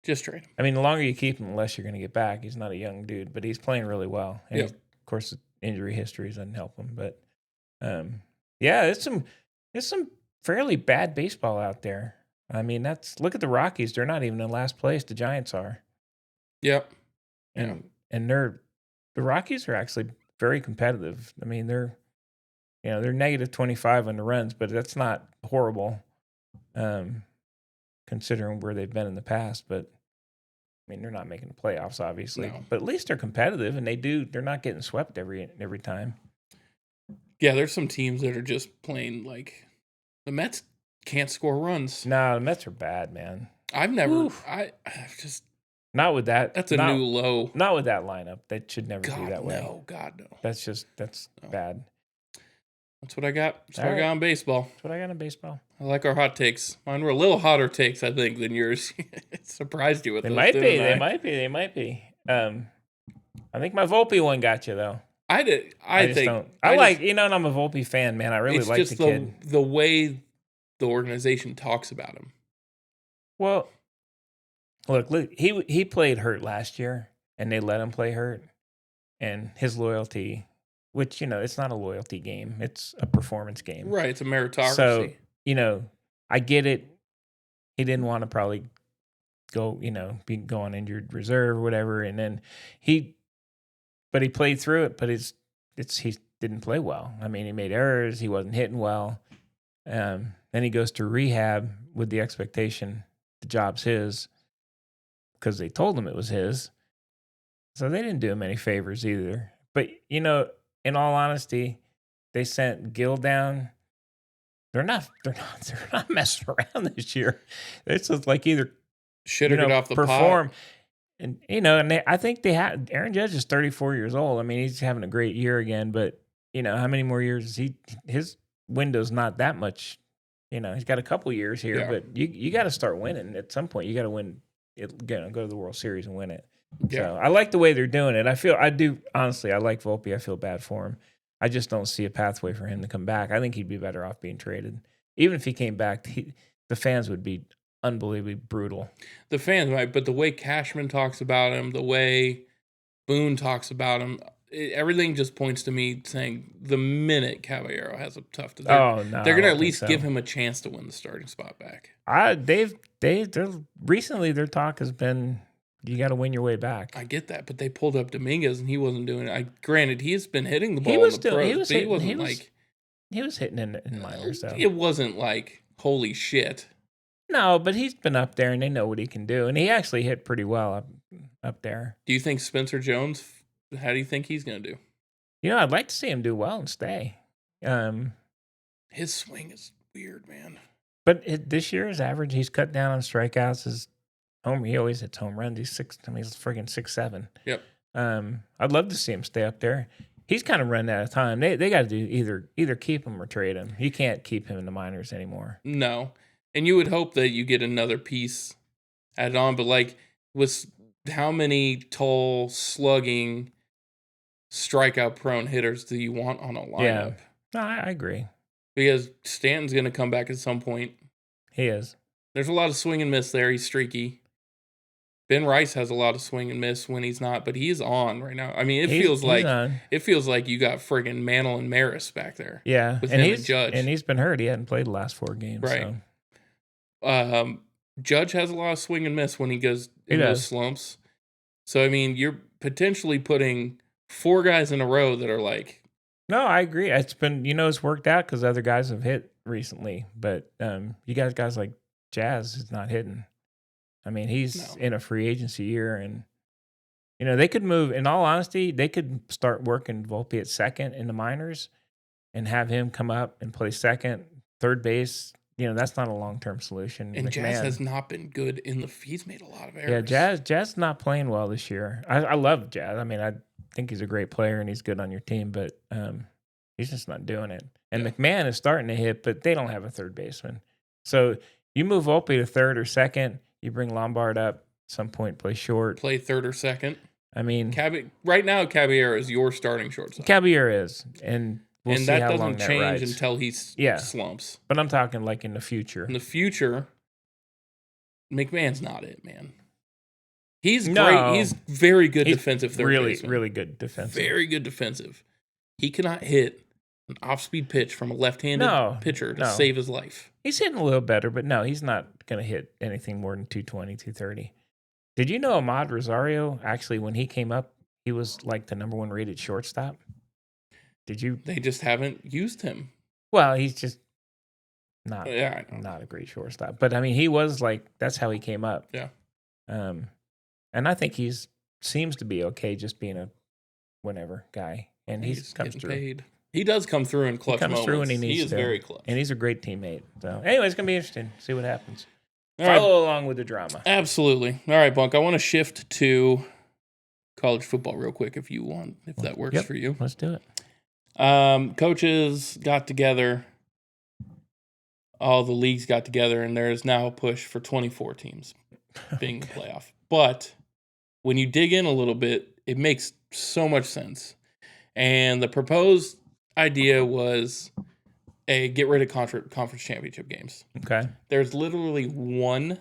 S3: Just trade him.
S2: I mean, the longer you keep him, the less you're going to get back. He's not a young dude, but he's playing really well. And of course, injury history doesn't help him. But yeah, it's some fairly bad baseball out there. I mean, look at the Rockies. They're not even in last place. The Giants are.
S3: Yep.
S2: And the Rockies are actually very competitive. I mean, they're negative 25 on the runs, but that's not horrible. Considering where they've been in the past, but I mean, they're not making the playoffs, obviously.
S3: No.
S2: But at least they're competitive, and they're not getting swept every time.
S3: Yeah, there's some teams that are just playing like the Mets can't score runs.
S2: No, the Mets are bad, man.
S3: I've just
S2: not with that.
S3: That's new low.
S2: Not with that lineup. That should never be that way.
S3: No, God, no.
S2: That's bad.
S3: That's what I got. That's what I got on baseball.
S2: That's what I got on baseball.
S3: I like our hot takes. Mine were a little hotter takes, I think, than yours. It surprised you with
S2: They
S3: those.
S2: might be. They might be. I think my Volpe one got you though.
S3: I did. I think
S2: don't. And I'm a Volpe fan, man. I really like the kid.
S3: The way the organization talks about him.
S2: Well, look, he played hurt last year, and they let him play hurt, and his loyalty. Which, it's not a loyalty game. It's a performance game.
S3: Right. It's a meritocracy.
S2: So, I get it. He didn't want to probably go, go on injured reserve or whatever. And then he played through it, but he didn't play well. I mean, he made errors. He wasn't hitting well. Then he goes to rehab with the expectation the job's his because they told him it was his. So they didn't do him any favors either. But, in all honesty, they sent Gill down. They're not messing around this year. It's just like either
S3: should have got off the
S2: perform,
S3: pot.
S2: And I think they had Aaron Judge is 34 years old. I mean, he's having a great year again, but how many more years is his window's not that much. He's got a couple years here, but you got to start winning at some point. You got to win it, go to the World Series and win it. Yeah. So I like the way they're doing it. Honestly, I like Volpe. I feel bad for him. I just don't see a pathway for him to come back. I think he'd be better off being traded. Even if he came back, the fans would be unbelievably brutal.
S3: The fans might, but the way Cashman talks about him, the way Boone talks about him, everything just points to me saying the minute Caballero has a tough, they're going to at least give him a chance to win the starting spot back.
S2: Recently their talk has been, you got to win your way back.
S3: I get that, but they pulled up Dominguez and he wasn't doing it. Granted, he's been hitting the ball in the pros,
S2: he was hitting in minors though.
S3: It wasn't like holy shit.
S2: No, but he's been up there and they know what he can do, and he actually hit pretty well up there.
S3: Do you think Spencer Jones? How do you think he's going to do?
S2: You know, I'd like to see him do well and stay.
S3: His swing is weird, man.
S2: But this year, his average, he's cut down on strikeouts. He always hits home runs. He's friggin' 6'7".
S3: Yep.
S2: I'd love to see him stay up there. He's kind of running out of time. They got to do either keep him or trade him. You can't keep him in the minors anymore.
S3: No, and you would hope that you get another piece added on, but like with how many tall, slugging, strikeout-prone hitters do you want on a lineup?
S2: Yeah, no, I agree.
S3: Because Stanton's going to come back at some point.
S2: He is.
S3: There's a lot of swing and miss there. He's streaky. Ben Rice has a lot of swing and miss when he's not, but he's on right now. I mean, it feels like you got friggin' Mantle and Maris back there.
S2: Yeah,
S3: with him and Judge,
S2: and he's been hurt. He hadn't played the last 4 games,
S3: right? So. Judge has a lot of swing and miss when he goes in those slumps. So I mean, you're potentially putting 4 guys in a row that are like.
S2: No, I agree. It's been it's worked out because other guys have hit recently, but you got guys like Jazz is not hitting. I mean, he's in a free agency year, and they could move. In all honesty, they could start working Volpe at second in the minors, and have him come up and play second, third base. That's not a long-term solution.
S3: And Jazz has not been good he's made a lot of errors.
S2: Yeah, Jazz not playing well this year. I love Jazz. I mean, I think he's a great player and he's good on your team, but he's just not doing it. And McMahon is starting to hit, but they don't have a third baseman. So you move Volpe to third or second. You bring Lombard up at some point, play short.
S3: Play third or second.
S2: I mean,
S3: right now, Caballero is your starting shortstop.
S2: Caballero is, and we'll see
S3: that
S2: how
S3: doesn't
S2: long that
S3: change
S2: rides.
S3: until he slumps.
S2: But I'm talking like in the future.
S3: In the future, McMahon's not it, man. He's great. He's very good defensive third baseman.
S2: Really good defensive.
S3: Very good defensive. He cannot hit an off-speed pitch from a left-handed pitcher to save his life.
S2: He's hitting a little better, but no, he's not going to hit anything more than 220, 230. Did you know Ahmad Rosario, actually, when he came up, he was like the number 1 rated shortstop? Did you?
S3: They just haven't used him.
S2: Well, he's just not a great shortstop. But, I mean, he was like, that's how he came up.
S3: Yeah.
S2: And I think seems to be okay just being a whenever guy. And he's comes through.
S3: Paid. He does come through in clutch moments.
S2: Through when he needs to.
S3: He is very clutch.
S2: And he's a great teammate. So, anyway, it's going to be interesting. See what happens. Follow along with the drama.
S3: Absolutely. All right, Bunk. I want to shift to college football real quick if that works for you.
S2: Let's do it.
S3: Coaches got together. All the leagues got together, and there is now a push for 24 teams being the playoff. But when you dig in a little bit, it makes so much sense. And the proposed idea was get rid of conference championship games.
S2: Okay.
S3: There's literally one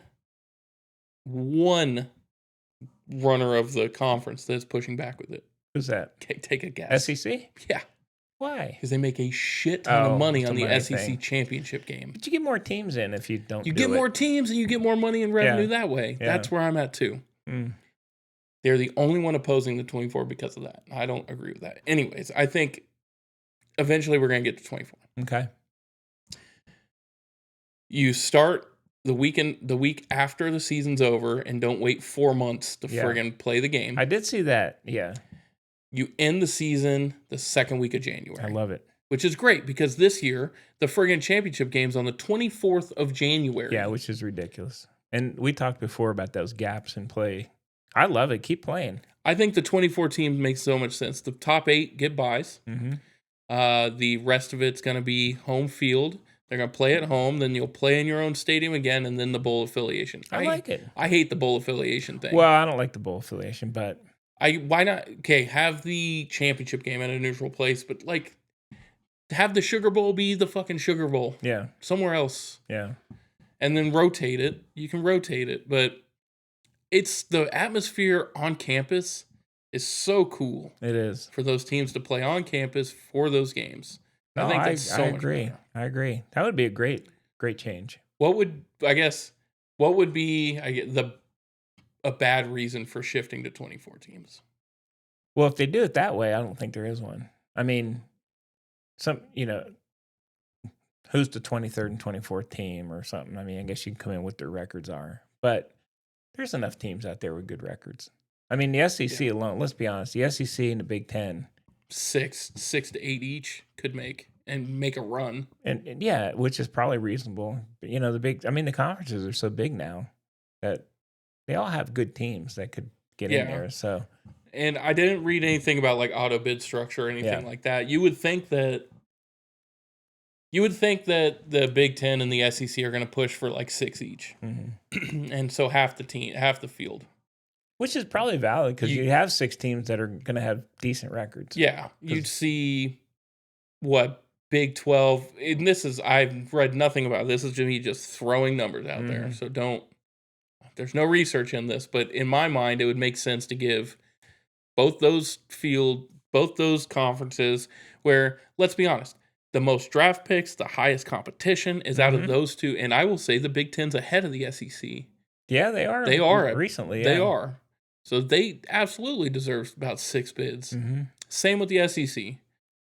S3: runner of the conference that's pushing back with it.
S2: Who's that?
S3: Take a guess.
S2: SEC?
S3: Yeah.
S2: Why?
S3: Because they make a shit ton of money on the SEC
S2: thing.
S3: championship game.
S2: But you get more teams in if you don't.
S3: You get more teams and you get more money and revenue that way.
S2: Yeah.
S3: That's where I'm at too.
S2: Mm.
S3: They're the only one opposing the 24 because of that. I don't agree with that. Anyways, I think eventually we're going to get to 24.
S2: Okay.
S3: You start the week after the season's over and don't wait 4 months to friggin' play the game.
S2: I did see that. Yeah.
S3: You end the season the second week of January.
S2: I love it.
S3: Which is great because this year the friggin' championship game's on the 24th of January.
S2: Yeah, which is ridiculous. And we talked before about those gaps in play. I love it. Keep playing.
S3: I think the 24 teams makes so much sense. The top 8 get buys.
S2: Mm-hmm.
S3: The rest of it's going to be home field. They're going to play at home. Then you'll play in your own stadium again, and then the bowl affiliation.
S2: I like it.
S3: I hate the bowl affiliation thing.
S2: Well, I don't like the bowl affiliation, but
S3: why not? Okay, have the championship game at a neutral place, but like have the Sugar Bowl be the fucking Sugar Bowl.
S2: Yeah.
S3: Somewhere else.
S2: Yeah.
S3: and then rotate it. You can rotate it, but it's the atmosphere on campus is so cool
S2: It is.
S3: for those teams to play on campus for those games.
S2: No,
S3: I think that's so
S2: I
S3: much
S2: agree.
S3: better.
S2: I agree. That would be a great change.
S3: What would be a bad reason for shifting to 24 teams?
S2: Well, if they do it that way, I don't think there is one. I mean, who's the 23rd and 24th team or something? I mean, I guess you can come in what their records are. But there's enough teams out there with good records. I mean, the SEC alone, let's be honest, the SEC and the Big Ten.
S3: 6 to 8 each could make a run.
S2: And yeah, which is probably reasonable. But, the conferences are so big now that they all have good teams that could get in there. So,
S3: and I didn't read anything about like auto bid structure or anything like that. You would think that the Big Ten and the SEC are going to push for like 6 each, and so half the field,
S2: which is probably valid because you have 6 teams that are going to have decent records.
S3: Yeah, you'd see what Big 12, and I've read nothing about this. Is me just throwing numbers out there, so there's no research in this, but in my mind, it would make sense to give both those conferences where, let's be honest, the most draft picks, the highest competition is out of those two. And I will say the Big Ten's ahead of the SEC.
S2: Yeah, they are.
S3: They are.
S2: Recently,
S3: They are. So they absolutely deserve about 6 bids. Same with the SEC.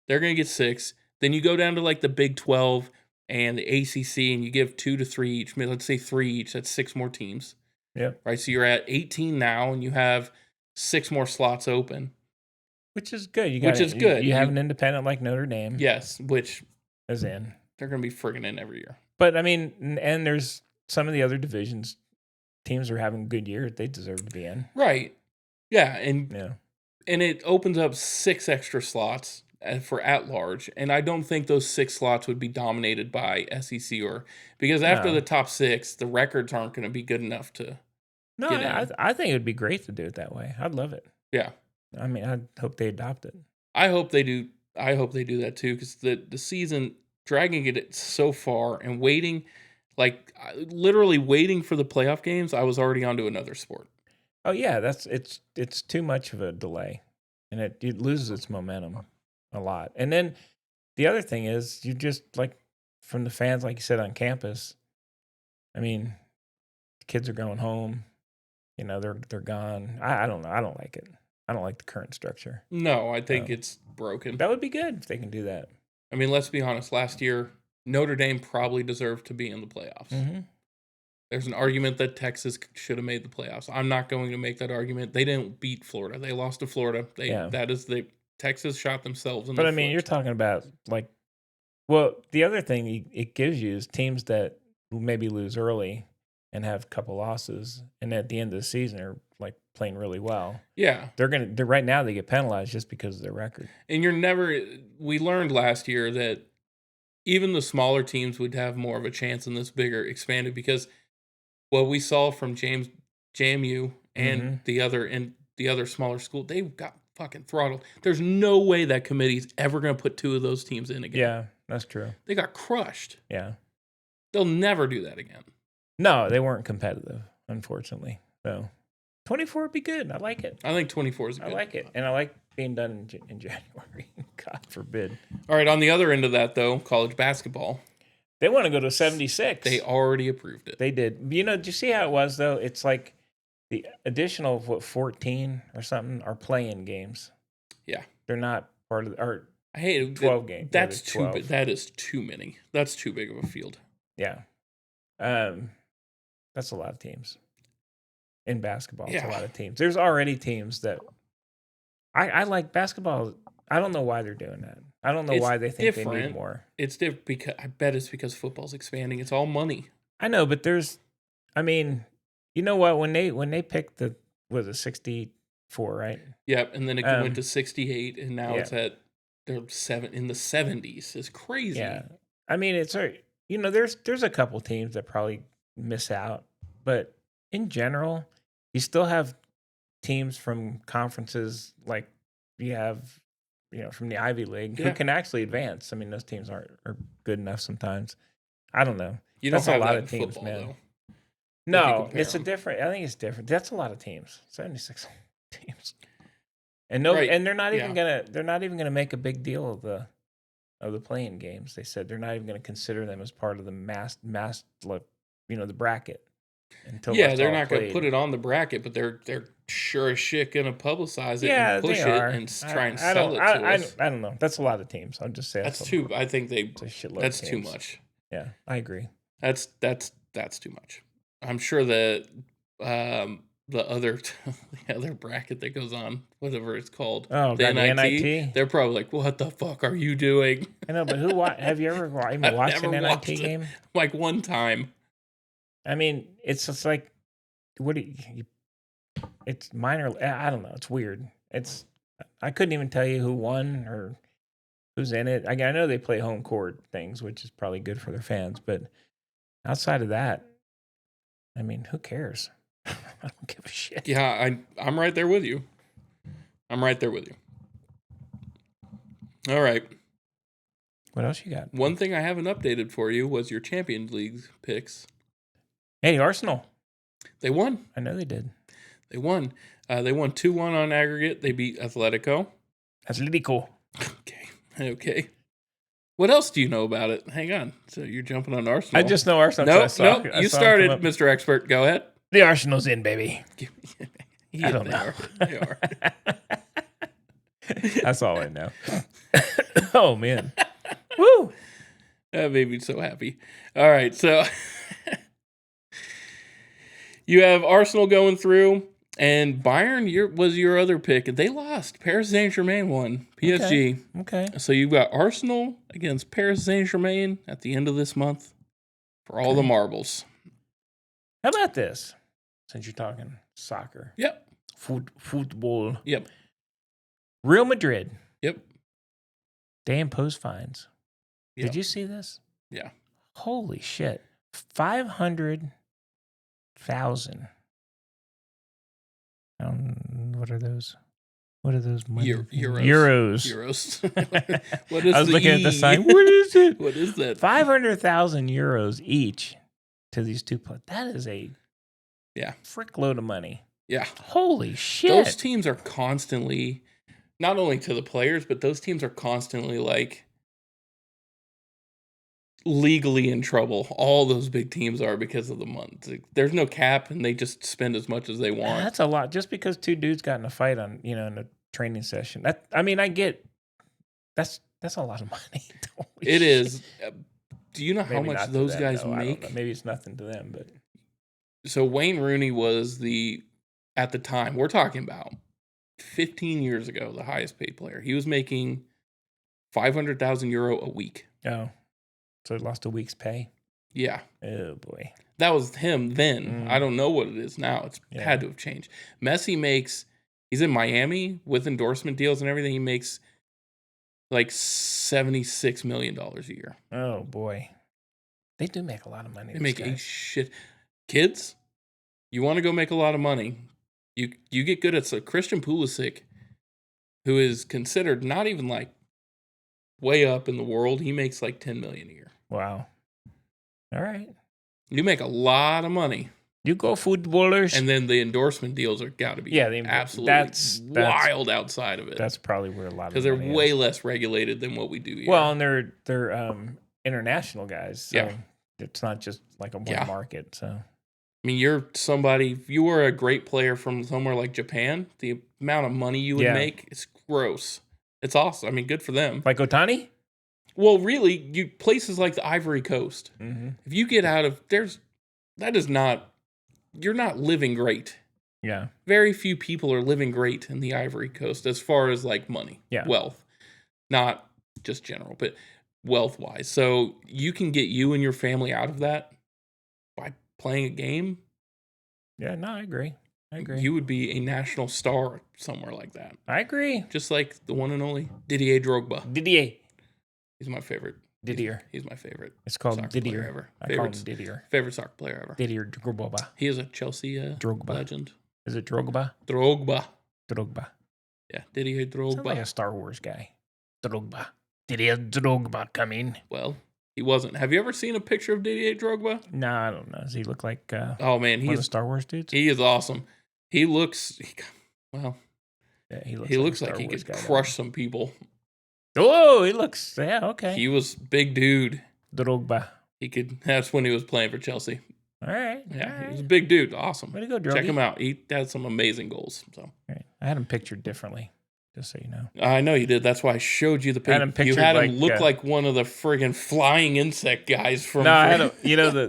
S3: They're going to get 6. Then you go down to like the Big 12 and the ACC and you give 2 to 3 each. Let's say 3 each. That's 6 more teams.
S2: Yep.
S3: Right. So you're at 18 now and you have 6 more slots open.
S2: Which is good. You have an independent like Notre Dame.
S3: Yes, which
S2: is in.
S3: They're going to be friggin' in every year.
S2: But I mean, and there's some of the other divisions. Teams are having good years. They deserve to be in.
S3: Right. Yeah. And it opens up 6 extra slots for at large. And I don't think those 6 slots would be dominated by SEC because after the top 6, the records aren't going to be good enough to.
S2: No, I think it would be great to do it that way. I'd love it.
S3: Yeah.
S2: I mean, I hope they adopt it.
S3: I hope they do. I hope they do that too, because the season dragging it so far and waiting, like literally waiting for the playoff games, I was already onto another sport.
S2: Oh yeah, it's too much of a delay, and it loses its momentum a lot. And then the other thing is, you just like from the fans, like you said on campus. I mean, the kids are going home. They're gone. I don't know. I don't like it. I don't like the current structure.
S3: No, I think it's broken.
S2: That would be good if they can do that.
S3: I mean, let's be honest. Last year, Notre Dame probably deserved to be in the playoffs. There's an argument that Texas should have made the playoffs. I'm not going to make that argument. They didn't beat Florida. They lost to Florida. Texas shot themselves in the foot.
S2: But I mean, you're talking about the other thing it gives you is teams that maybe lose early and have a couple losses, and at the end of the season are like playing really well.
S3: Yeah.
S2: They're right now they get penalized just because of their record.
S3: And we learned last year that even the smaller teams would have more of a chance in this bigger expanded, because what we saw from JMU and the other smaller school, they got fucking throttled. There's no way that committee's ever going to put 2 of those teams in again.
S2: Yeah, that's true.
S3: They got crushed.
S2: Yeah.
S3: They'll never do that again.
S2: No, they weren't competitive, unfortunately. So 24 would be good. I like it.
S3: I think 24 is good.
S2: I like it. And I like being done in January. God forbid.
S3: All right, on the other end of that, though, college basketball.
S2: They want to go to 76.
S3: They already approved it.
S2: They did. Did you see how it was, though? It's like the additional, 14 or something are play-in games.
S3: Yeah.
S2: They're not part of the...
S3: I hate it.
S2: 12 games.
S3: That's too big. That is too many. That's too big of a field.
S2: Yeah. That's a lot of teams. In basketball, it's a lot of teams. There's already teams that... I like basketball. I don't know why they're doing that. I don't know why they think they need more.
S3: It's different because I bet it's because football's expanding. It's all money.
S2: I know, but I mean, you know what? When they picked was it 64, right?
S3: Yep, and then it went to 68, and now it's at they're in the 70s. It's crazy.
S2: Yeah, I mean, it's there's a couple teams that probably miss out, but in general, you still have teams from conferences like you have, from the Ivy League who can actually advance. I mean, those teams are good enough sometimes. I don't know.
S3: You don't
S2: That's a
S3: have
S2: lot
S3: that
S2: of
S3: in
S2: teams,
S3: football,
S2: man.
S3: though.
S2: No,
S3: compare
S2: it's a
S3: them.
S2: different. I think it's different. That's a lot of teams. 76 teams. And
S3: Right,
S2: and they're not even
S3: yeah.
S2: gonna make a big deal of the playing games. They said they're not even gonna consider them as part of the the bracket until
S3: Yeah,
S2: it's
S3: they're
S2: all
S3: not going to
S2: played.
S3: put it on the bracket, but they're sure as shit going to publicize it
S2: Yeah,
S3: and push
S2: they
S3: it
S2: are.
S3: and try and
S2: I
S3: sell
S2: don't.
S3: it to us.
S2: I don't know. That's a lot of teams. I'll just say
S3: That's
S2: a,
S3: too. I think
S2: it's a shitload.
S3: that's
S2: of
S3: too
S2: teams.
S3: much.
S2: Yeah, I agree.
S3: That's too much. I'm sure that the other the other bracket that goes on, whatever it's called,
S2: Oh,
S3: the
S2: God, the
S3: NIT,
S2: NIT?
S3: they're probably like, "What the fuck are you doing?"
S2: I know, but have you ever even
S3: I've
S2: watched
S3: never
S2: an
S3: watched
S2: NIT
S3: it.
S2: game?
S3: Like one time.
S2: I mean, it's just like, what do you it's minor. I don't know. It's weird. I couldn't even tell you who won or who's in it. I know they play home court things, which is probably good for their fans. But outside of that, I mean, who cares? I don't give a shit.
S3: Yeah, I'm right there with you. I'm right there with you. All right.
S2: What else you got?
S3: One thing I haven't updated for you was your Champions League picks.
S2: Hey, Arsenal.
S3: They won.
S2: I know they did.
S3: They won. They won 2-1 on aggregate. They beat Atletico.
S2: That's really cool.
S3: Okay. What else do you know about it? Hang on. So you're jumping on Arsenal.
S2: I just know Arsenal.
S3: Nope. You started, Mr. Expert. Go ahead.
S2: The Arsenal's in, baby.
S3: Yeah,
S2: I don't know.
S3: They are.
S2: That's all I know. Oh, man. Woo.
S3: That made me so happy. All right. So you have Arsenal going through, and Bayern was your other pick, and they lost. Paris Saint-Germain won. PSG.
S2: Okay.
S3: So you've got Arsenal against Paris Saint-Germain at the end of this month for all the marbles.
S2: How about this? Since you're talking soccer.
S3: Yep.
S2: Football.
S3: Yep.
S2: Real Madrid.
S3: Yep.
S2: They impose fines.
S3: Yep.
S2: Did you see this?
S3: Yeah.
S2: Holy shit. 500,000. What are those? What are those money?
S3: Euros. What is
S2: I was looking at the
S3: E?
S2: sign. What is it?
S3: What is that?
S2: 500,000 euros each to these two players. That is a frick load of money.
S3: Yeah.
S2: Holy shit.
S3: Those teams are constantly, not only to the players, but those teams are constantly like legally in trouble. All those big teams are because of the month. There's no cap, and they just spend as much as they want.
S2: That's a lot. Just because two dudes got in a fight on, in a training session. I get that's a lot of money.
S3: It is. Do you know how
S2: Maybe
S3: much
S2: not to
S3: those
S2: them,
S3: guys
S2: though. I don't
S3: make?
S2: know. Maybe it's nothing to them, but
S3: So Wayne Rooney was at the time, we're talking about 15 years ago, the highest paid player. He was making 500,000 euro a week.
S2: oh, so he lost a week's pay.
S3: Yeah.
S2: Oh boy.
S3: That was him then. I don't know what it is now. It's had to have changed. Messi he's in Miami with endorsement deals and everything. He makes like $76 million a year.
S2: Oh boy. They do make a lot of money.
S3: They make a shit. Kids, you want to go make a lot of money. You get good at Christian Pulisic, who is considered not even like way up in the world. He makes like 10 million a year.
S2: Wow. All right.
S3: You make a lot of money.
S2: You go footballers.
S3: And then the endorsement deals are got to be absolutely
S2: that's
S3: wild outside of it.
S2: That's probably where a lot of
S3: because they're
S2: money
S3: way
S2: is.
S3: less regulated than what we do here.
S2: Well, and they're international guys. So
S3: Yeah.
S2: it's not just like a one market. So
S3: I mean, if you were a great player from somewhere like Japan, the amount of money you would make is gross. It's awesome. I mean, good for them.
S2: like Otani?
S3: Well, really, places like the Ivory Coast.
S2: Mm-hmm.
S3: If you get out of you're not living great.
S2: Yeah.
S3: Very few people are living great in the Ivory Coast as far as like money, wealth, not just general, but wealth wise. So you can get you and your family out of that by playing a game.
S2: Yeah, no, I agree.
S3: You would be a national star somewhere like that.
S2: I agree.
S3: Just like the one and only Didier Drogba.
S2: Didier.
S3: He's my favorite.
S2: Didier.
S3: He's my favorite.
S2: It's called
S3: soccer
S2: Didier.
S3: player ever.
S2: I call him Didier.
S3: Favorite soccer player ever.
S2: Didier Drogba.
S3: He is a Chelsea legend.
S2: Is it Drogba?
S3: Drogba.
S2: Yeah,
S3: Didier Drogba.
S2: Sounds like a Star Wars guy. Drogba. Didier Drogba coming.
S3: Well, He wasn't. Have you ever seen a picture of Didier Drogba?
S2: No, I don't know. Does he look like
S3: Oh man,
S2: one of the Star Wars dudes?
S3: he is awesome. He looks well.
S2: Yeah,
S3: He
S2: a
S3: looks
S2: Star
S3: like he
S2: Wars
S3: could
S2: guy,
S3: crush some people.
S2: Oh, he looks. Yeah, okay.
S3: He was big dude.
S2: Drogba.
S3: He could. That's when he was playing for Chelsea.
S2: All right.
S3: Yeah,
S2: all
S3: he
S2: right.
S3: was a big dude. Awesome.
S2: Way to go, Drogie.
S3: Check him out. He had some amazing goals. So
S2: All right. I had him pictured differently, just so you know.
S3: I know you did. That's why I showed you the
S2: I had him
S3: picture. You
S2: pictured
S3: had him
S2: like,
S3: look like one of the friggin' flying insect guys from.
S2: No, I had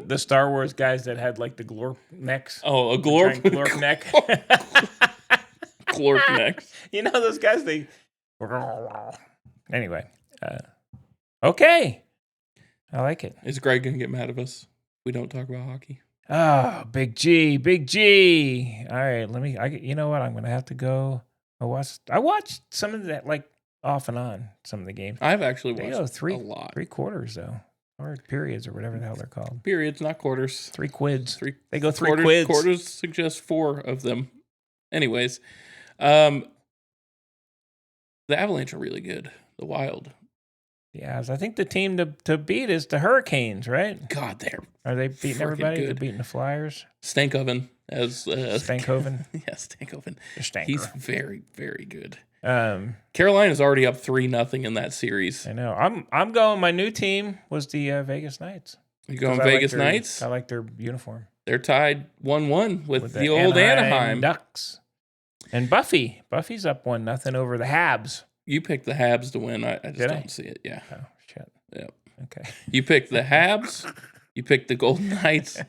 S2: the Star Wars guys that had like the glorp necks.
S3: Oh, a
S2: The
S3: glorp,
S2: giant glorp neck.
S3: glorp necks.
S2: You know those guys? They. Anyway, okay. I like it.
S3: Is Greg gonna get mad at us? If we don't talk about hockey.
S2: Oh, Big G, Big G. All right, you know what? I'm gonna have to go. I watched some of that, like off and on, some of the games.
S3: I've actually
S2: They
S3: watched
S2: go three
S3: a lot.
S2: 3 quarters though, or periods or whatever the hell they're called.
S3: Periods, not quarters.
S2: 3 quids.
S3: Three.
S2: They go 3
S3: Quarters,
S2: quids.
S3: quarters suggest 4 of them. Anyways, the Avalanche are really good. The Wild.
S2: Yeah, I think the team to beat is the Hurricanes, right?
S3: God, they're
S2: Are they beating
S3: Freaking
S2: everybody?
S3: good.
S2: They're beating the Flyers.
S3: Stankoven as
S2: Stankhoven.
S3: yeah, Stankoven.
S2: The Stanker.
S3: He's very, very good.
S2: I
S3: Carolina's already up 3-0 in that series.
S2: know. I'm going. My new team was the Vegas Knights.
S3: You going
S2: 'Cause I like
S3: Vegas
S2: their-
S3: Knights?
S2: I like their uniform.
S3: They're tied 1-1 with the
S2: Anaheim
S3: old Anaheim.
S2: Ducks. And Buffy's up 1-0 over the Habs.
S3: You picked the Habs to win. I just
S2: Did I?
S3: don't see it. Yeah.
S2: Oh shit.
S3: Yep.
S2: Okay.
S3: You picked the Habs. You picked the Golden Knights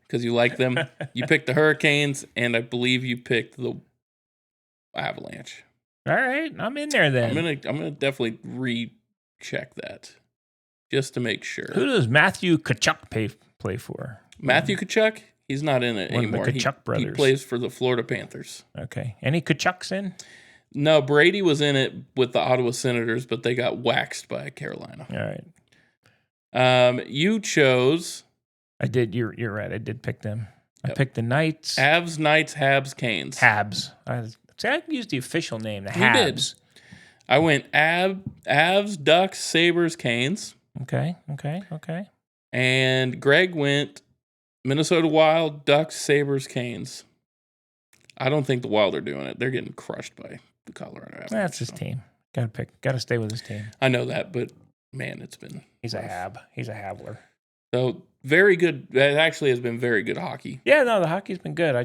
S3: because you like them. You picked the Hurricanes, and I believe you picked the Avalanche.
S2: All right, I'm in there then.
S3: I'm gonna definitely recheck that just to make sure.
S2: Who does Matthew Tkachuk play for?
S3: Matthew Tkachuk? He's not in it
S2: One of the
S3: anymore.
S2: Tkachuk
S3: He
S2: brothers.
S3: plays for the Florida Panthers.
S2: Okay. Any Tkachuks in?
S3: No, Brady was in it with the Ottawa Senators, but they got waxed by Carolina.
S2: All right.
S3: You chose
S2: I did. You're right. I did pick them. I
S3: Yep.
S2: picked the Knights.
S3: Avs, Knights, Habs, Canes.
S2: Habs. I used the official name. The
S3: You did.
S2: Habs.
S3: I went Avs, Ducks, Sabres, Canes.
S2: Okay.
S3: And Greg went Minnesota Wild, Ducks, Sabres, Canes. I don't think the Wild are doing it. They're getting crushed by the Colorado Avalanche.
S2: That's his team. Got to stay with his team.
S3: I know that, but man, it's been
S2: He's a
S3: rough.
S2: Hab. He's a Habler.
S3: So very good. It actually has been very good hockey.
S2: Yeah, no, the hockey's been good. I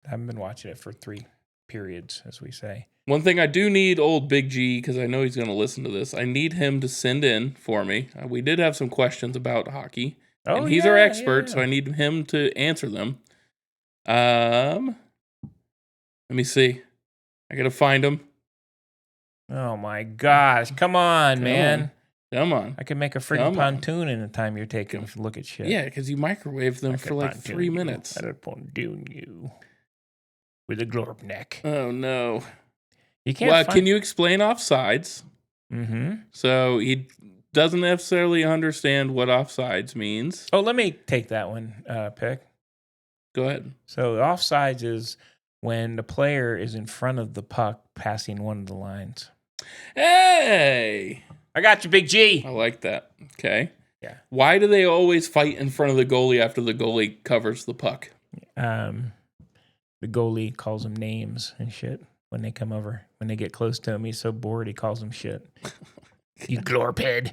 S2: haven't been watching it for 3 periods, as we say.
S3: One thing I do need old Big G, because I know he's going to listen to this. I need him to send in for me. We did have some questions about hockey, and he's our expert, so I need him to answer them. Let me see. I got to find him.
S2: Oh my gosh! Come on, man!
S3: Come on.
S2: I can make a freaking
S3: Come on.
S2: pontoon in the time you're taking to look at shit.
S3: Yeah, because you microwave them for like 3 minutes.
S2: I'd pontoon you with a glorp neck.
S3: Oh, no.
S2: You can't.
S3: Well, can you explain offsides?
S2: Mm-hmm.
S3: So he doesn't necessarily understand what offsides means.
S2: Oh, let me take that one. Pick.
S3: Go ahead.
S2: So offsides is when the player is in front of the puck passing one of the lines.
S3: Hey!
S2: I got you, Big G.
S3: I like that. Okay.
S2: Yeah.
S3: Why do they always fight in front of the goalie after the goalie covers the puck?
S2: The goalie calls them names and shit when they come over. When they get close to him, he's so bored he calls them shit. You glorphead.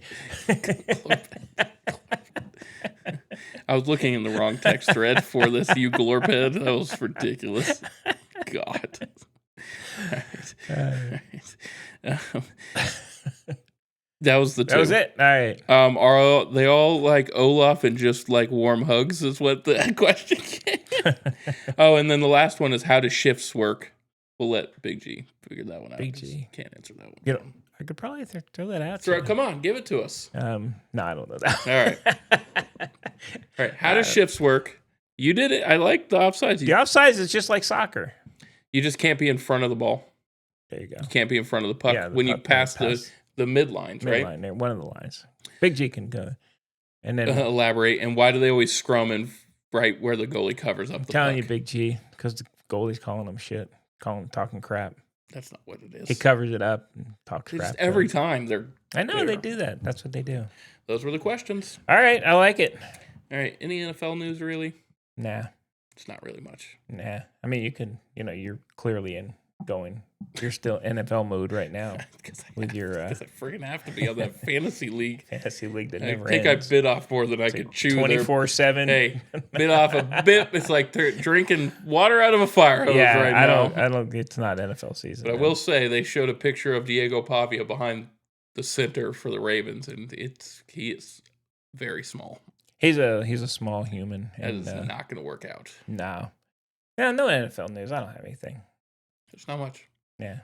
S3: I was looking in the wrong text thread for this, you glorphead. That was ridiculous. God. That was the two.
S2: That was it. All right.
S3: Are they all like Olaf and just like warm hugs is what the question came. Oh, and then the last one is how do shifts work? We'll let Big G figure that one out.
S2: Big
S3: 'cause
S2: G.
S3: Can't answer that one.
S2: You know, I could probably throw that out. to you.
S3: Come on, give it to us.
S2: No, I don't know that.
S3: All right. All right. How do shifts work? You did it. I like the offsides.
S2: The offsides is just like soccer.
S3: You just can't be in front of the ball.
S2: There you go.
S3: You can't be in front of the puck
S2: Yeah, the
S3: when you
S2: puck
S3: pass
S2: pass.
S3: the midlines, right?
S2: Midline there, one of the lines. Big G can go. And then
S3: Elaborate. And why do they always scrum in right where the goalie covers up the
S2: telling
S3: puck?
S2: you, Big G, because the goalie's calling them shit, talking crap.
S3: That's not what it is.
S2: He covers it up and talks crap.
S3: Just every time they're.
S2: I know
S3: there.
S2: they do that. That's what they do.
S3: Those were the questions.
S2: All right, I like it.
S3: All right. Any NFL news really?
S2: Nah.
S3: It's not really much.
S2: Nah. I mean, you can, you're clearly you're still NFL mode right now with your
S3: Because I freaking have to be on that fantasy league.
S2: fantasy league that
S3: I
S2: never
S3: think
S2: ends.
S3: I bit off more than I could chew.
S2: 24/7.
S3: Hey, bit off a bit. It's like drinking water out of a fire hose right now.
S2: I don't. It's not NFL season.
S3: But I will say they showed a picture of Diego Pavia behind the center for the Ravens, and he is very small.
S2: He's a small human.
S3: That
S2: And,
S3: is not going to work out.
S2: no. Yeah, no NFL news. I don't have anything.
S3: There's not much.
S2: Yeah,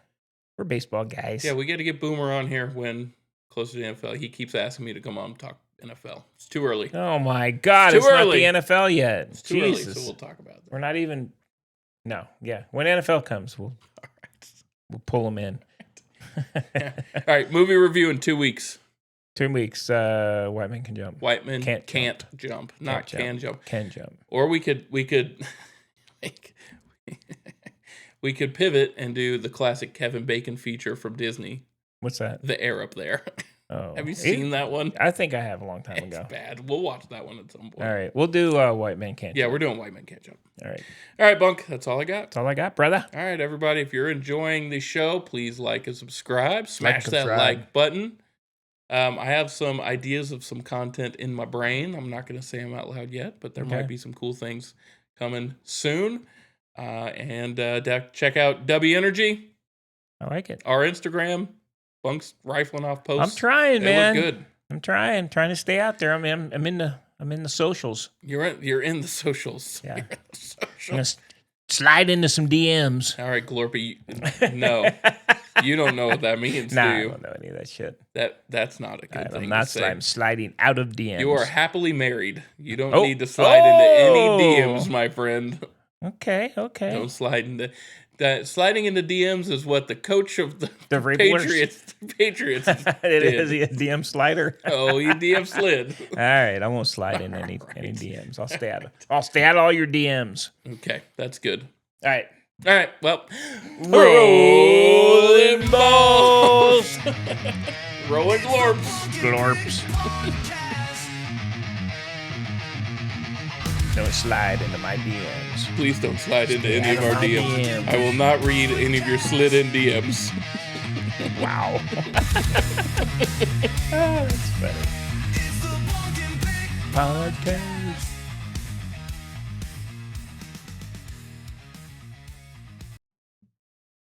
S2: we're baseball guys.
S3: Yeah, we got to get Boomer on here when closer to the NFL. He keeps asking me to come on and talk NFL. It's too early.
S2: Oh my God!
S3: It's
S2: It's,
S3: too
S2: not
S3: early.
S2: the NFL yet.
S3: It's too early,
S2: Jesus.
S3: so we'll talk about that.
S2: We're not even. No. Yeah. When NFL comes, we'll
S3: All right.
S2: pull them in.
S3: All right, movie review in 2 weeks.
S2: 2 weeks. White Man Can Jump.
S3: White men
S2: Can't
S3: can't jump, not
S2: Can't
S3: can jump.
S2: Can jump.
S3: Or we could we could pivot and do the classic Kevin Bacon feature from Disney,
S2: What's that?
S3: The Air Up There.
S2: Oh,
S3: Have you seen that one?
S2: I think I have a long time
S3: It's
S2: ago.
S3: bad. We'll watch that one at some point.
S2: All right, we'll do White Man Can't
S3: Yeah,
S2: Jump.
S3: we're doing White Men Can't Jump.
S2: All right,
S3: All right, Bunk. That's all I got.
S2: that's all I got, brother.
S3: All right, everybody. If you're enjoying the show, please like and subscribe. Smash that
S2: subscribe.
S3: like button. I have some ideas of some content in my brain. I'm not going to say them out loud yet, but there
S2: Okay.
S3: might be some cool things coming soon. And check out W Energy,
S2: I like it.
S3: our Instagram. Bunk's rifling off
S2: I'm
S3: posts.
S2: trying,
S3: They
S2: man.
S3: look good.
S2: I'm trying to stay out there. I'm in the socials.
S3: You're in the socials.
S2: Yeah.
S3: You're in the socials.
S2: I'm gonna slide into some DMs.
S3: All right, Glorpy. No, you don't know what that means,
S2: Nah,
S3: do
S2: I
S3: you?
S2: don't know any of that shit.
S3: That's not a good thing.
S2: I'm not
S3: to say.
S2: I'm sliding out of DMs.
S3: You are happily married. You don't
S2: Oh.
S3: need to slide into any
S2: Oh.
S3: DMs, my friend.
S2: Okay.
S3: Don't slide into that. Sliding into DMs is what the coach of the
S2: Reporters.
S3: Patriots
S2: It
S3: did.
S2: is he a DM slider.
S3: Oh, he DM slid.
S2: All right, I won't slide in any DMs. I'll stay out of all your DMs.
S3: Okay, that's good.
S2: All right.
S3: All right, well, rolling balls, rolling glorps.
S2: Glorps. Don't slide into my DMs.
S3: Please don't slide into
S2: Stay
S3: any of
S2: out
S3: our
S2: of my
S3: DMs.
S2: DMs.
S3: I will not read any of your slid in DMs.
S2: Wow. That's funny.
S1: It's the Bunk and Pick
S2: Podcast.